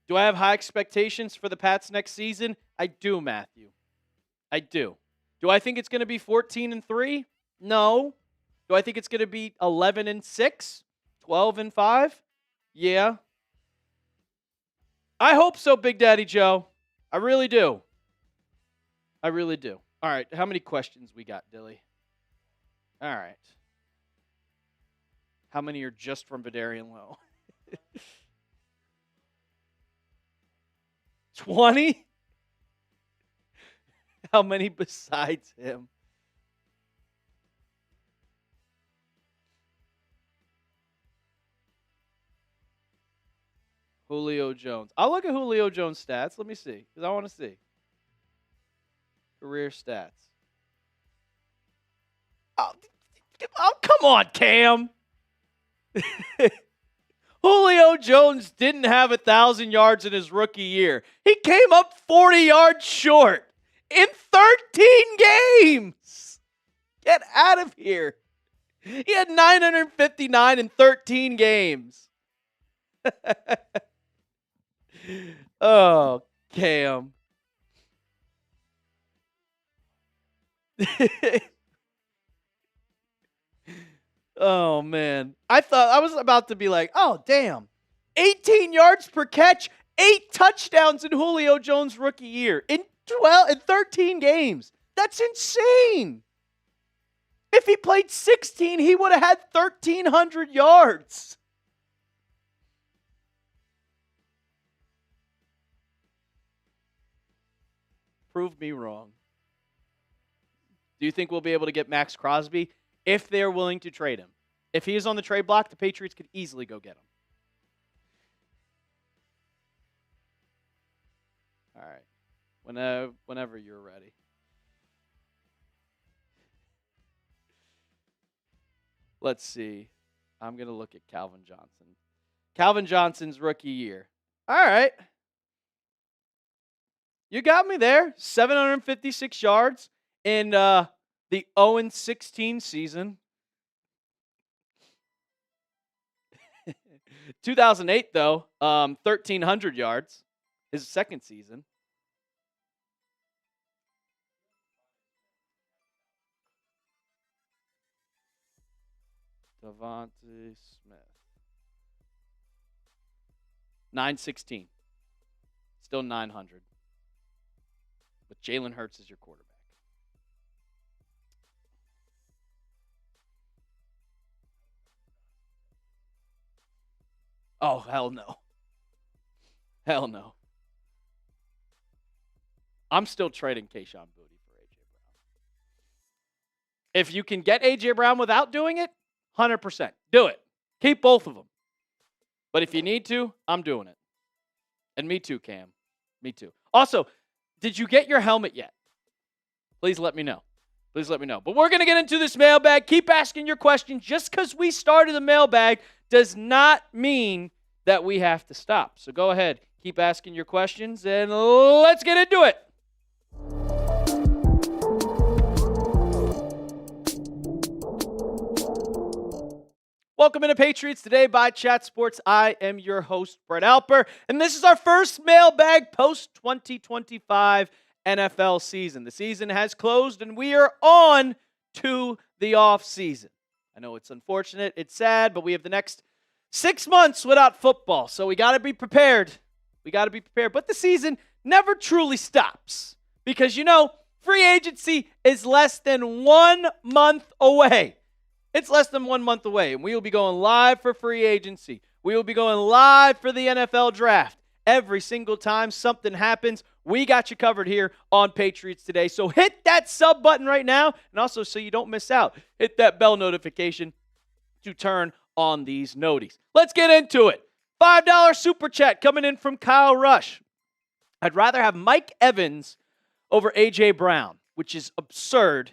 Do I have high expectations for the Pats next season? I do, Matthew. I do. Do I think it's going to be 14-3? No. Do I think it's going to be 11-6? 12-5? Yeah. I hope so, Big Daddy Joe. I really do. I really do. All right, how many questions we got, Dilly? All right. How many are just from Badarian Lowe? 20? How many besides him? Julio Jones. I'll look at Julio Jones' stats. Let me see, because I want to see. Career stats. Oh, come on, Cam. Julio Jones didn't have 1,000 yards in his rookie year. He came up 40 yards short in 13 games. Get out of here. He had 959 in 13 games. Oh, Cam. Oh, man. I thought I was about to be like, oh, damn. 18 yards per catch, 8 touchdowns in Julio Jones' rookie year in 13 games. That's insane. If he played 16, he would have had 1,300 yards. Prove me wrong. Do you think we'll be able to get Max Crosby if they're willing to trade him? If he is on the trade block, the Patriots could easily go get him. All right. Whenever you're ready. Let's see. I'm going to look at Calvin Johnson. Calvin Johnson's rookie year. All right. You got me there. 756 yards in the 0-16 season. 2008, though, 1,300 yards. His second season. Devontae Smith. 916. Still 900. But Jaylinn Hurts is your quarterback. Oh, hell no. Hell no. I'm still trading Chaisson Booty for A.J. Brown. If you can get A.J. Brown without doing it, 100%. Do it. Keep both of them. But if you need to, I'm doing it. And me too, Cam. Me too. Also, did you get your helmet yet? Please let me know. Please let me know. But we're going to get into this mailbag. Keep asking your questions. Just because we started the mailbag does not mean that we have to stop. So go ahead. Keep asking your questions, and let's get into it. Welcome into Patriots Today by Chat Sports. I am your host, Brett Alper, and this is our first mailbag post-2025 NFL season. The season has closed, and we are on to the offseason. I know it's unfortunate, it's sad, but we have the next 6 months without football, so we got to be prepared. We got to be prepared, but the season never truly stops because, you know, free agency is less than 1 month away. It's less than 1 month away, and we will be going live for free agency. We will be going live for the NFL draft. Every single time something happens, we got you covered here on Patriots Today. So hit that sub button right now, and also so you don't miss out, hit that bell notification to turn on these noties. Let's get into it. $5 super chat coming in from Kyle Rush. I'd rather have Mike Evans over A.J. Brown, which is absurd.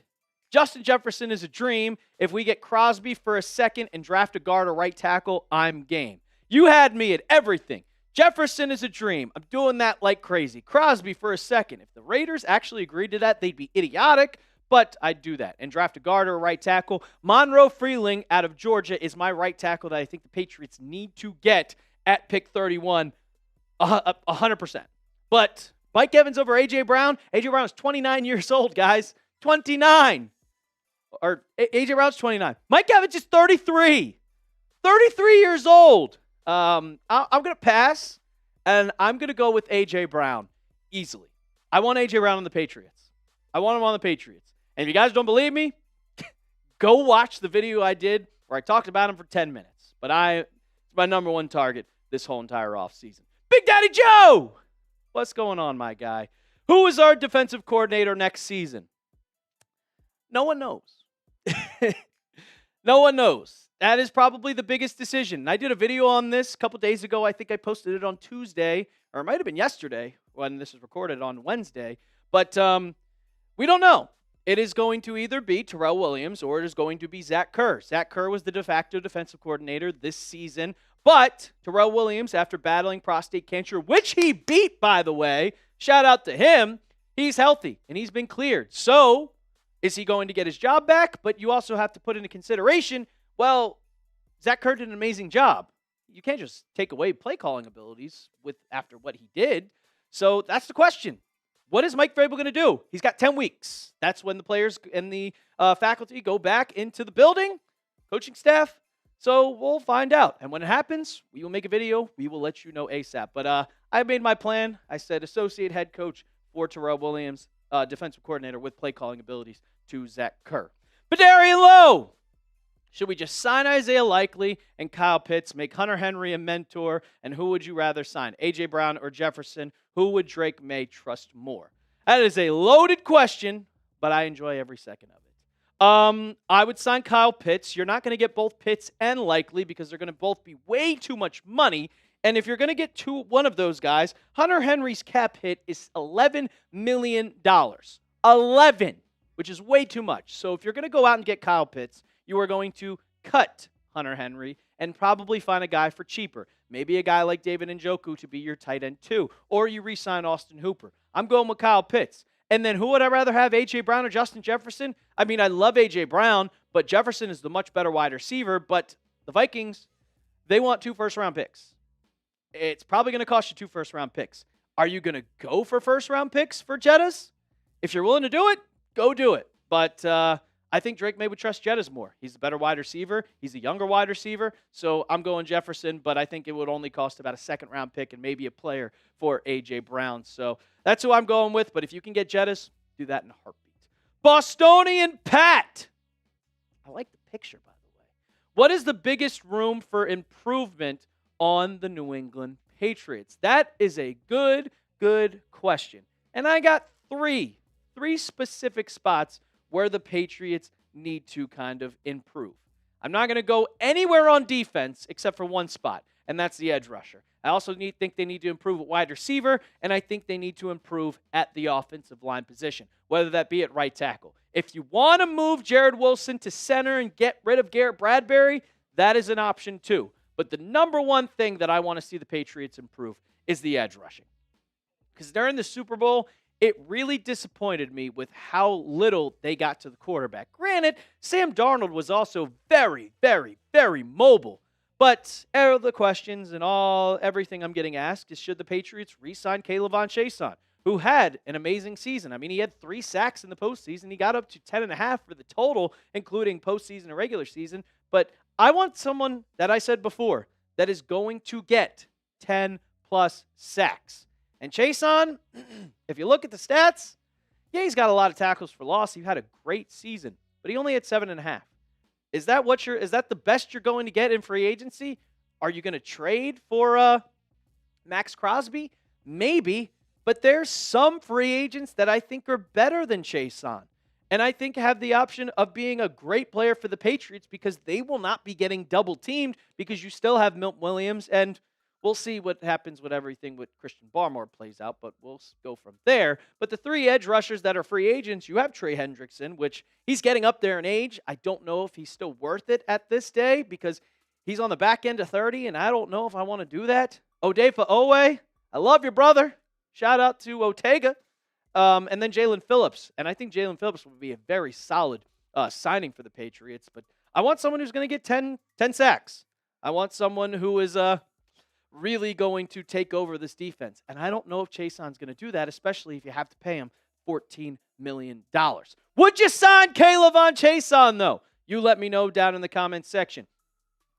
Justin Jefferson is a dream. If we get Crosby for a second and draft a guard or right tackle, I'm game. You had me at everything. Jefferson is a dream. I'm doing that like crazy. Crosby for a second. If the Raiders actually agreed to that, they'd be idiotic, but I'd do that. And draft a guard or a right tackle. Monroe Freeling out of Georgia is my right tackle that I think the Patriots need to get at pick 31, 100%. But Mike Evans over A.J. Brown. A.J. Brown is 29 years old, guys. 29. Or A.J. Brown's 29. Mike Evans is 33. 33 years old. I'm going to pass, and I'm going to go with A.J. Brown easily. I want A.J. Brown on the Patriots. I want him on the Patriots. And if you guys don't believe me, go watch the video I did where I talked about him for 10 minutes. But it's my number one target this whole entire offseason. Big Daddy Joe! What's going on, my guy? Who is our defensive coordinator next season? No one knows. No one knows. That is probably the biggest decision. And I did a video on this a couple days ago. I think I posted it on Tuesday, or it might have been yesterday when this was recorded on Wednesday. But we don't know. It is going to either be Terrell Williams or it is going to be Zach Kerr. Zach Kerr was the de facto defensive coordinator this season. But Terrell Williams, after battling prostate cancer, which he beat, by the way, shout out to him, he's healthy and he's been cleared. So is he going to get his job back? But you also have to put into consideration, well, Zach Kerr did an amazing job. You can't just take away play calling abilities after what he did. So that's the question. What is Mike Vrabel going to do? He's got 10 weeks. That's when the players and the faculty go back into the building, coaching staff. So we'll find out. And when it happens, we will make a video. We will let you know ASAP. But I made my plan. I said associate head coach for Terrell Williams, defensive coordinator with play calling abilities to Zach Kerr. But Darian Lowe. Should we just sign Isaiah Likely and Kyle Pitts, make Hunter Henry a mentor, and who would you rather sign, A.J. Brown or Jefferson? Who would Drake May trust more? That is a loaded question, but I enjoy every second of it. I would sign Kyle Pitts. You're not going to get both Pitts and Likely because they're going to both be way too much money. And if you're going to get one of those guys, Hunter Henry's cap hit is $11 million. 11, which is way too much. So if you're going to go out and get Kyle Pitts, you are going to cut Hunter Henry and probably find a guy for cheaper. Maybe a guy like David Njoku to be your tight end too. Or you re-sign Austin Hooper. I'm going with Kyle Pitts. And then who would I rather have, A.J. Brown or Justin Jefferson? I mean, I love A.J. Brown, but Jefferson is the much better wide receiver. But the Vikings, they want 2 first-round picks. It's probably going to cost you 2 first-round picks. Are you going to go for first-round picks for Jettas? If you're willing to do it, go do it. But I think Drake May would trust Jettas more. He's a better wide receiver. He's a younger wide receiver. So I'm going Jefferson, but I think it would only cost about a second-round pick and maybe a player for A.J. Brown. So that's who I'm going with. But if you can get Jettas, do that in a heartbeat. Bostonian Pat. I like the picture, by the way. What is the biggest room for improvement on the New England Patriots? That is a good question. And I got three specific spots where the Patriots need to kind of improve. I'm not going to go anywhere on defense except for one spot, and that's the edge rusher. I also think they need to improve at wide receiver, and I think they need to improve at the offensive line position, whether that be at right tackle. If you want to move Jared Wilson to center and get rid of Garrett Bradbury, that is an option too. But the number one thing that I want to see the Patriots improve is the edge rushing. Because during the Super Bowl, it really disappointed me with how little they got to the quarterback. Granted, Sam Darnold was also very mobile. But the questions and everything I'm getting asked is, should the Patriots re-sign Chaisson, who had an amazing season? I mean, he had 3 sacks in the postseason. He got up to 10.5 for the total, including postseason and regular season. But I want someone that I said before that is going to get 10-plus sacks. And Chaisson, if you look at the stats, yeah, he's got a lot of tackles for loss. He had a great season, but he only had 7.5. Is that the best you're going to get in free agency? Are you going to trade for Max Crosby? Maybe, but there's some free agents that I think are better than Chaisson. And I think have the option of being a great player for the Patriots because they will not be getting double teamed because you still have Milton Williams, and we'll see what happens with everything with Christian Barmore plays out, but we'll go from there. But the 3 edge rushers that are free agents, you have Trey Hendrickson, which he's getting up there in age. I don't know if he's still worth it at this day because he's on the back end of 30, and I don't know if I want to do that. Odafe Owe, I love your brother. Shout out to Ortega. And then Jaylinn Phillips. And I think Jaylinn Phillips would be a very solid signing for the Patriots. But I want someone who's going to get 10 sacks. I want someone who is really going to take over this defense. And I don't know if Chaisson's going to do that, especially if you have to pay him $14 million. Would you sign K'Lavon Chaisson, though? You let me know down in the comments section.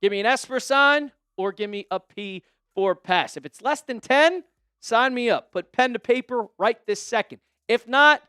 Give me an S for sign or give me a P for pass. If it's less than 10, sign me up. Put pen to paper right this second. If not,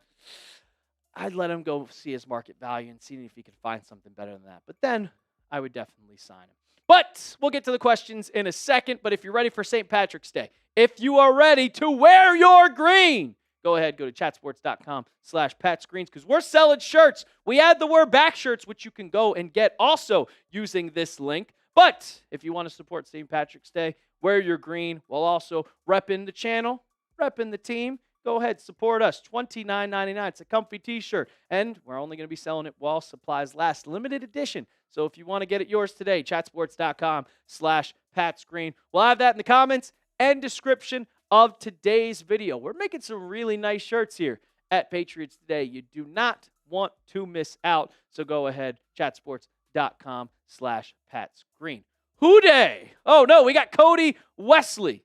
I'd let him go see his market value and see if he could find something better than that. But then I would definitely sign him. But we'll get to the questions in a second. But if you're ready for St. Patrick's Day, if you are ready to wear your green, go ahead, go to chatsports.com/PatScreens because we're selling shirts. We add the word back shirts, which you can go and get also using this link. But if you want to support St. Patrick's Day, wear your green while also repping the channel, repping the team. Go ahead, support us. $29.99. It's a comfy t-shirt. And we're only going to be selling it while supplies last. Limited edition. So if you want to get it yours today, chatsports.com/PatScreen. We'll have that in the comments and description of today's video. We're making some really nice shirts here at Patriots Today. You do not want to miss out. So go ahead, chatsports.com/PatScreen. Who day? Oh, no, we got Cody Wesley.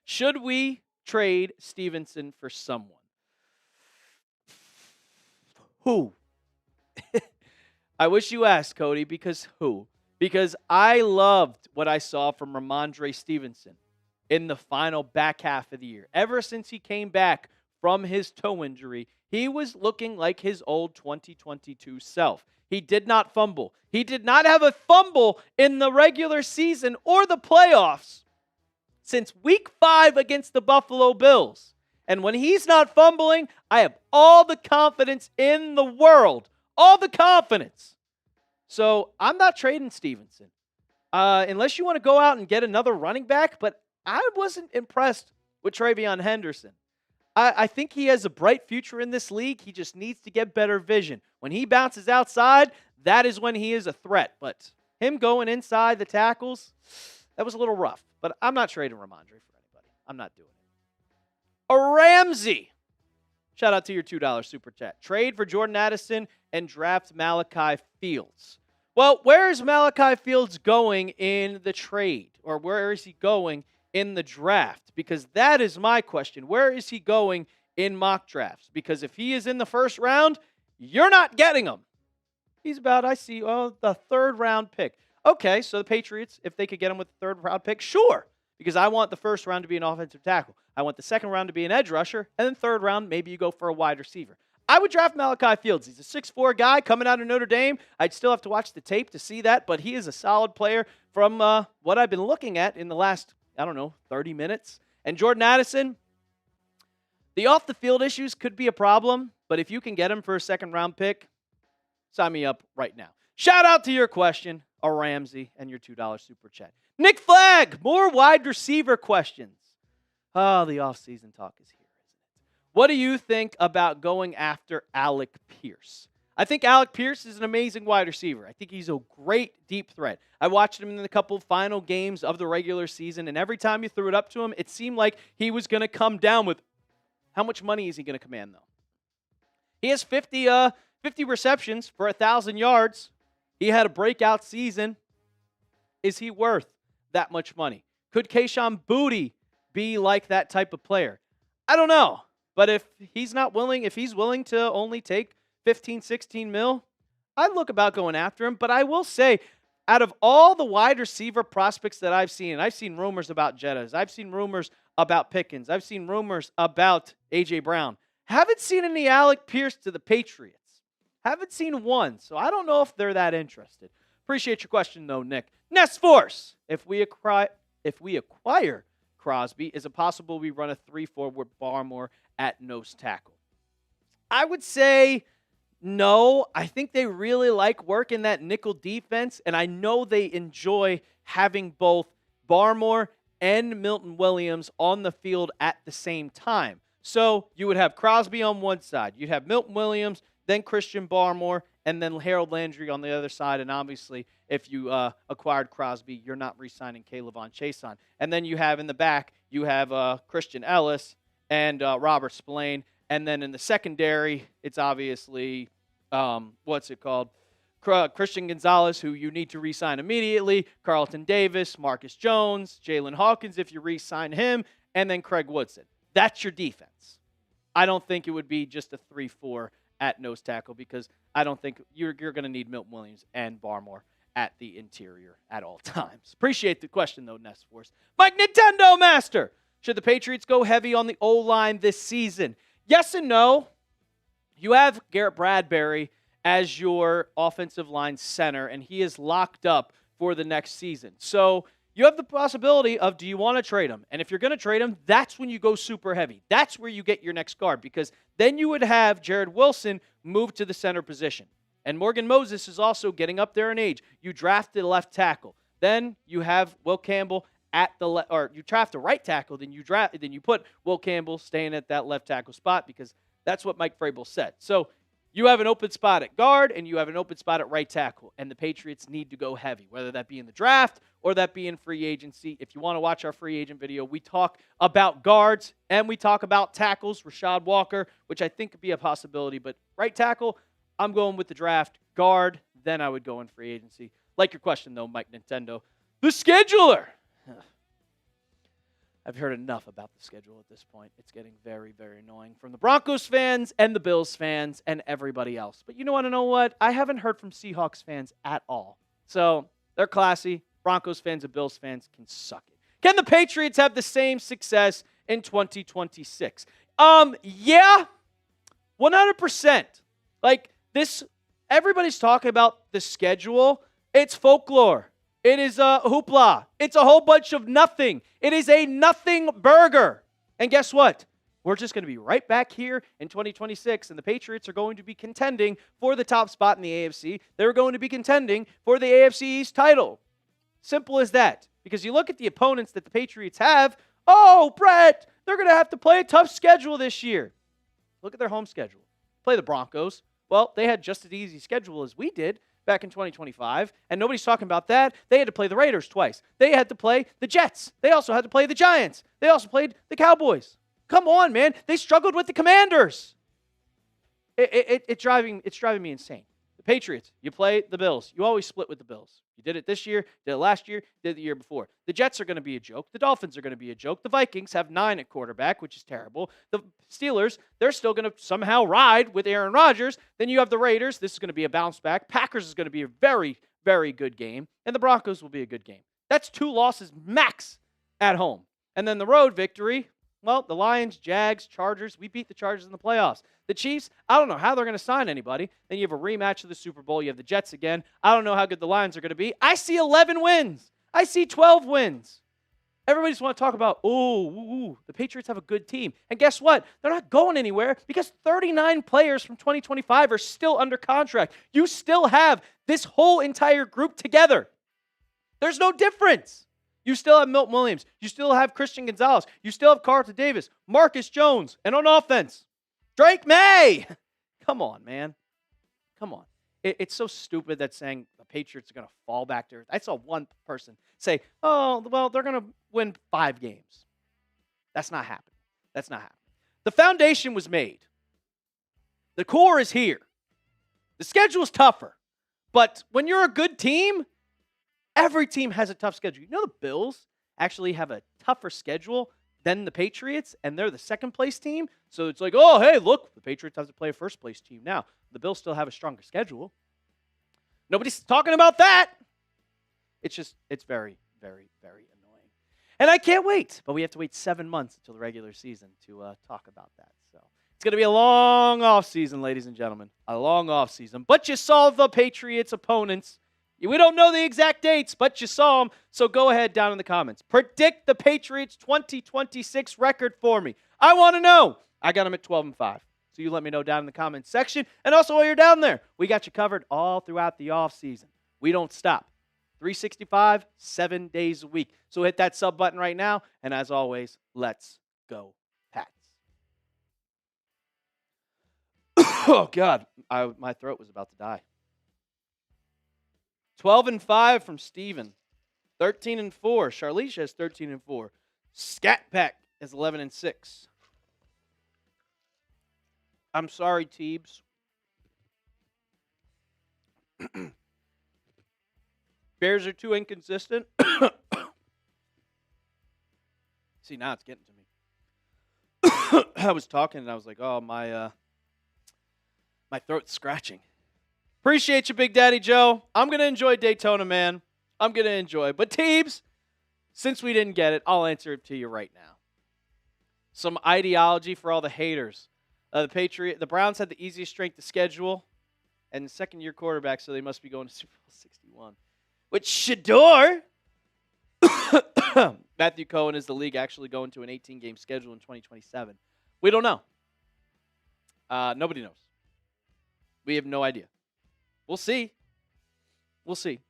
Should we trade Stevenson for someone? Who? I wish you asked, Cody, because who? Because I loved what I saw from Ramondre Stevenson in the final back half of the year. Ever since he came back from his toe injury, he was looking like his old 2022 self. He did not fumble. He did not have a fumble in the regular season or the playoffs since week 5 against the Buffalo Bills. And when he's not fumbling, I have all the confidence in the world. All the confidence. So I'm not trading Stevenson. Unless you want to go out and get another running back, but I wasn't impressed with Travion Henderson. I think he has a bright future in this league. He just needs to get better vision. When he bounces outside, that is when he is a threat. But him going inside the tackles, that was a little rough. But I'm not trading Ramondre for anybody. I'm not doing it. A Ramsey. Shout out to your $2 super chat. Trade for Jordan Addison and draft Malachi Fields. Well, where is Malachi Fields going in the trade? Or where is he going in the draft? Because that is my question. Where is he going in mock drafts? Because if he is in the first round, you're not getting him. He's about, the third round pick. Okay, so the Patriots, if they could get him with the third round pick, sure. Because I want the first round to be an offensive tackle. I want the second round to be an edge rusher. And then third round, maybe you go for a wide receiver. I would draft Malachi Fields. He's a 6'4" guy coming out of Notre Dame. I'd still have to watch the tape to see that, but he is a solid player from what I've been looking at in the last, 30 minutes. And Jordan Addison, the off-the-field issues could be a problem, but if you can get him for a second-round pick, sign me up right now. Shout out to your question, a Ramsey, and your $2 super chat. Nick Flagg, more wide receiver questions. Oh, the offseason talk is here, isn't it? What do you think about going after Alec Pierce? I think Alec Pierce is an amazing wide receiver. I think he's a great deep threat. I watched him in a couple final games of the regular season, and every time you threw it up to him, it seemed like he was going to come down with how much money is he going to command, though? He has 50 receptions for 1,000 yards. He had a breakout season. Is he worth that much money? Could Chaisson Boutte be like that type of player? I don't know. But if he's willing to only take 15, 16 mil, I'd look about going after him. But I will say, out of all the wide receiver prospects that I've seen rumors about Jettas, I've seen rumors about Pickens, I've seen rumors about A.J. Brown. Haven't seen any Alec Pierce to the Patriots. Haven't seen one, so I don't know if they're that interested. Appreciate your question, though, Nick. Nest Force, if we acquire Crosby, is it possible we run a 3-4 with Barmore at nose tackle? I would say no. I think they really like working that nickel defense, and I know they enjoy having both Barmore and Milton Williams on the field at the same time. So you would have Crosby on one side. You'd have Milton Williams, then Christian Barmore, and then Harold Landry on the other side. And obviously, if you acquired Crosby, you're not re-signing Chaisson. And then you have in the back, you have Christian Ellis and Robert Spillane. And then in the secondary, it's obviously, Christian Gonzalez, who you need to re-sign immediately, Carlton Davis, Marcus Jones, Jaylinn Hawkins if you re-sign him, and then Craig Woodson. That's your defense. I don't think it would be just a 3-4 at nose tackle because I don't think you're going to need Milton Williams and Barmore at the interior at all times. Appreciate the question, though, Nest Force. Mike Nintendo Master, should the Patriots go heavy on the O-line this season? Yes and no. You have Garrett Bradbury as your offensive line center, and he is locked up for the next season. So you have the possibility of, do you want to trade him? And if you're going to trade him, that's when you go super heavy. That's where you get your next guard, because then you would have Jared Wilson move to the center position. And Morgan Moses is also getting up there in age. You draft the left tackle. Then you have Will Campbell at the or you draft a right tackle, then you put Will Campbell staying at that left tackle spot, because that's what Mike Vrabel said. So you have an open spot at guard and you have an open spot at right tackle, and the Patriots need to go heavy, whether that be in the draft or that be in free agency. If you want to watch our free agent video, we talk about guards and we talk about tackles, Rashad Walker, which I think could be a possibility, but right tackle, I'm going with the draft. Guard, then I would go in free agency. Like your question, though, Mike Nintendo. The scheduler. I've heard enough about the schedule at this point. It's getting very, very annoying from the Broncos fans and the Bills fans and everybody else. But you want to know what? I haven't heard from Seahawks fans at all. So they're classy. Broncos fans and Bills fans can suck it. Can the Patriots have the same success in 2026? Yeah, 100%. Like this, everybody's talking about the schedule. It's folklore. It is a hoopla. It's a whole bunch of nothing. It is a nothing burger. And guess what? We're just going to be right back here in 2026, and the Patriots are going to be contending for the top spot in the AFC. They're going to be contending for the AFC East title. Simple as that. Because you look at the opponents that the Patriots have, oh, Brett, they're going to have to play a tough schedule this year. Look at their home schedule. Play the Broncos. Well, they had just as easy schedule as we did back in 2025, and nobody's talking about that. They had to play the Raiders twice. They had to play the Jets. They also had to play the Giants. They also played the Cowboys. Come on, man. They struggled with the Commanders. It's driving me insane. The Patriots, you play the Bills. You always split with the Bills. You did it this year, did it last year, did it the year before. The Jets are going to be a joke. The Dolphins are going to be a joke. The Vikings have 9 at quarterback, which is terrible. The Steelers, they're still going to somehow ride with Aaron Rodgers. Then you have the Raiders. This is going to be a bounce back. Packers is going to be a very, very good game. And the Broncos will be a good game. That's 2 losses max at home. And then the road victory, well, the Lions, Jags, Chargers, we beat the Chargers in the playoffs. The Chiefs, I don't know how they're going to sign anybody. Then you have a rematch of the Super Bowl. You have the Jets again. I don't know how good the Lions are going to be. I see 11 wins. I see 12 wins. Everybody just want to talk about, the Patriots have a good team. And guess what? They're not going anywhere because 39 players from 2025 are still under contract. You still have this whole entire group together. There's no difference. You still have Milton Williams. You still have Christian Gonzalez. You still have Carlton Davis, Marcus Jones, and on offense, Drake May. Come on, man. Come on. It's so stupid that saying the Patriots are going to fall back to earth. I saw one person say, oh, well, they're going to win 5 games. That's not happening. That's not happening. The foundation was made. The core is here. The schedule is tougher. But when you're a good team, every team has a tough schedule. You know the Bills actually have a tougher schedule than the Patriots, and they're the second-place team. So it's like, oh, hey, look, the Patriots have to play a first-place team now. The Bills still have a stronger schedule. Nobody's talking about that. It's very, very, very annoying. And I can't wait, but we have to wait 7 months until the regular season to talk about that. So it's going to be a long offseason, ladies and gentlemen, a long offseason. But you saw the Patriots' opponents. We don't know the exact dates, but you saw them, so go ahead down in the comments. Predict the Patriots' 2026 record for me. I want to know. I got them at 12-5. So you let me know down in the comments section. And also while you're down there, we got you covered all throughout the offseason. We don't stop. 365, 7 days a week. So hit that sub button right now. And as always, let's go Pats. Oh, God. My throat was about to die. 12-5 from Steven. 13-4. Charlize has 13-4. Scat Pack is 11-6. I'm sorry, Teebs. Bears are too inconsistent. See, now it's getting to me. I was talking and I was like, oh, my throat's scratching. Appreciate you, Big Daddy Joe. I'm going to enjoy Daytona, man. I'm going to enjoy. But Teebs, since we didn't get it, I'll answer it to you right now. Some ideology for all the haters. The Browns had the easiest strength of schedule and second-year quarterback, so they must be going to Super Bowl 61. Which Shador, Matthew Cohen, is the league actually going to an 18-game schedule in 2027? We don't know. Nobody knows. We have no idea. We'll see. We'll see.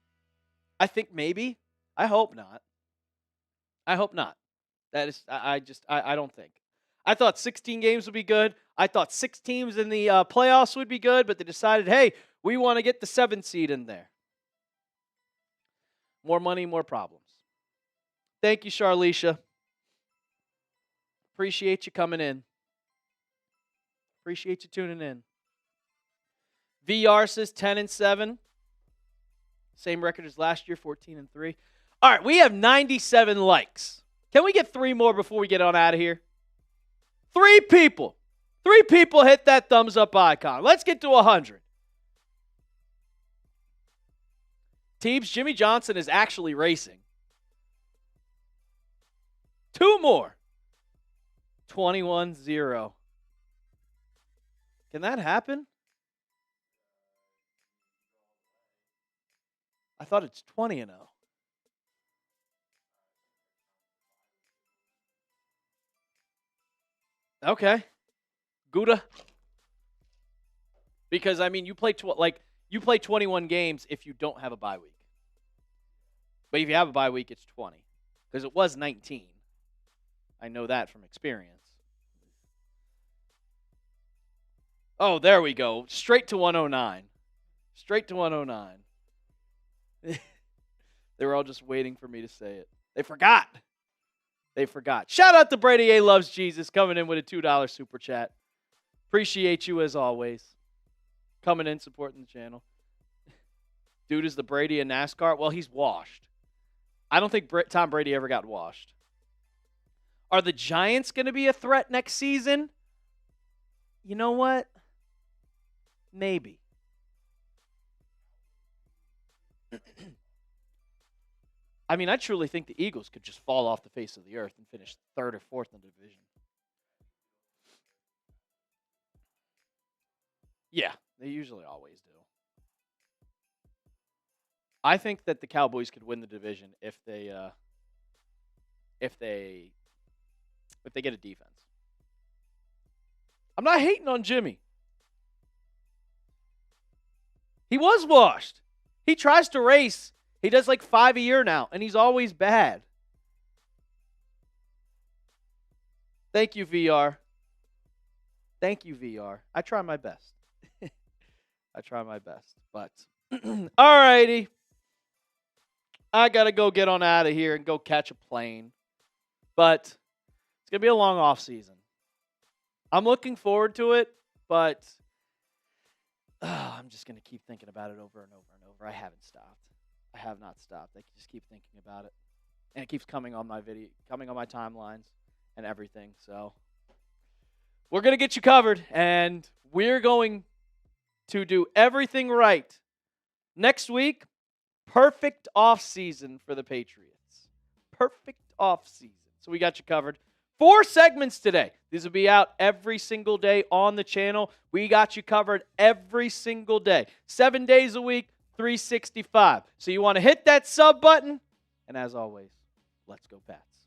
I think maybe. I hope not. I hope not. That is, I don't think. I thought 16 games would be good. I thought 6 teams in the playoffs would be good, but they decided, hey, we want to get the 7th seed in there. More money, more problems. Thank you, Charlicia. Appreciate you coming in. Appreciate you tuning in. VR says 10-7. Same record as last year, 14-3. All right, we have 97 likes. Can we get 3 more before we get on out of here? 3 people. 3 people hit that thumbs up icon. Let's get to 100. Teams, Jimmy Johnson is actually racing. 2 more. 21-0. Can that happen? I thought it's 20-0. Okay. Gouda. Because I mean, you play 21 games if you don't have a bye week. But if you have a bye week, it's 20. Because it was 19. I know that from experience. Oh, there we go. Straight to 109. Straight to 109. They were all just waiting for me to say it. They forgot. They forgot. Shout out to Brady A. Loves Jesus coming in with a $2 super chat. Appreciate you as always. Coming in, supporting the channel. Dude is the Brady in NASCAR. Well, he's washed. I don't think Tom Brady ever got washed. Are the Giants going to be a threat next season? You know what? Maybe. I mean, I truly think the Eagles could just fall off the face of the earth and finish 3rd or 4th in the division. Yeah, they usually always do. I think that the Cowboys could win the division if they get a defense. I'm not hating on Jimmy. He was washed. He tries to race. He does like 5 a year now, and he's always bad. Thank you, VR. Thank you, VR. I try my best. I try my best. But, all righty. I got to go get on out of here and go catch a plane. But it's going to be a long off season. I'm looking forward to it, but I'm just going to keep thinking about it over and over and over. I haven't stopped. I have not stopped. I just keep thinking about it. And it keeps coming on my timelines and everything. So we're going to get you covered, and we're going to do everything right. Next week, perfect off season for the Patriots. Perfect off season. So we got you covered. 4 segments today. These will be out every single day on the channel. We got you covered every single day. 7 days a week, 365. So you want to hit that sub button. And as always, let's go Pats.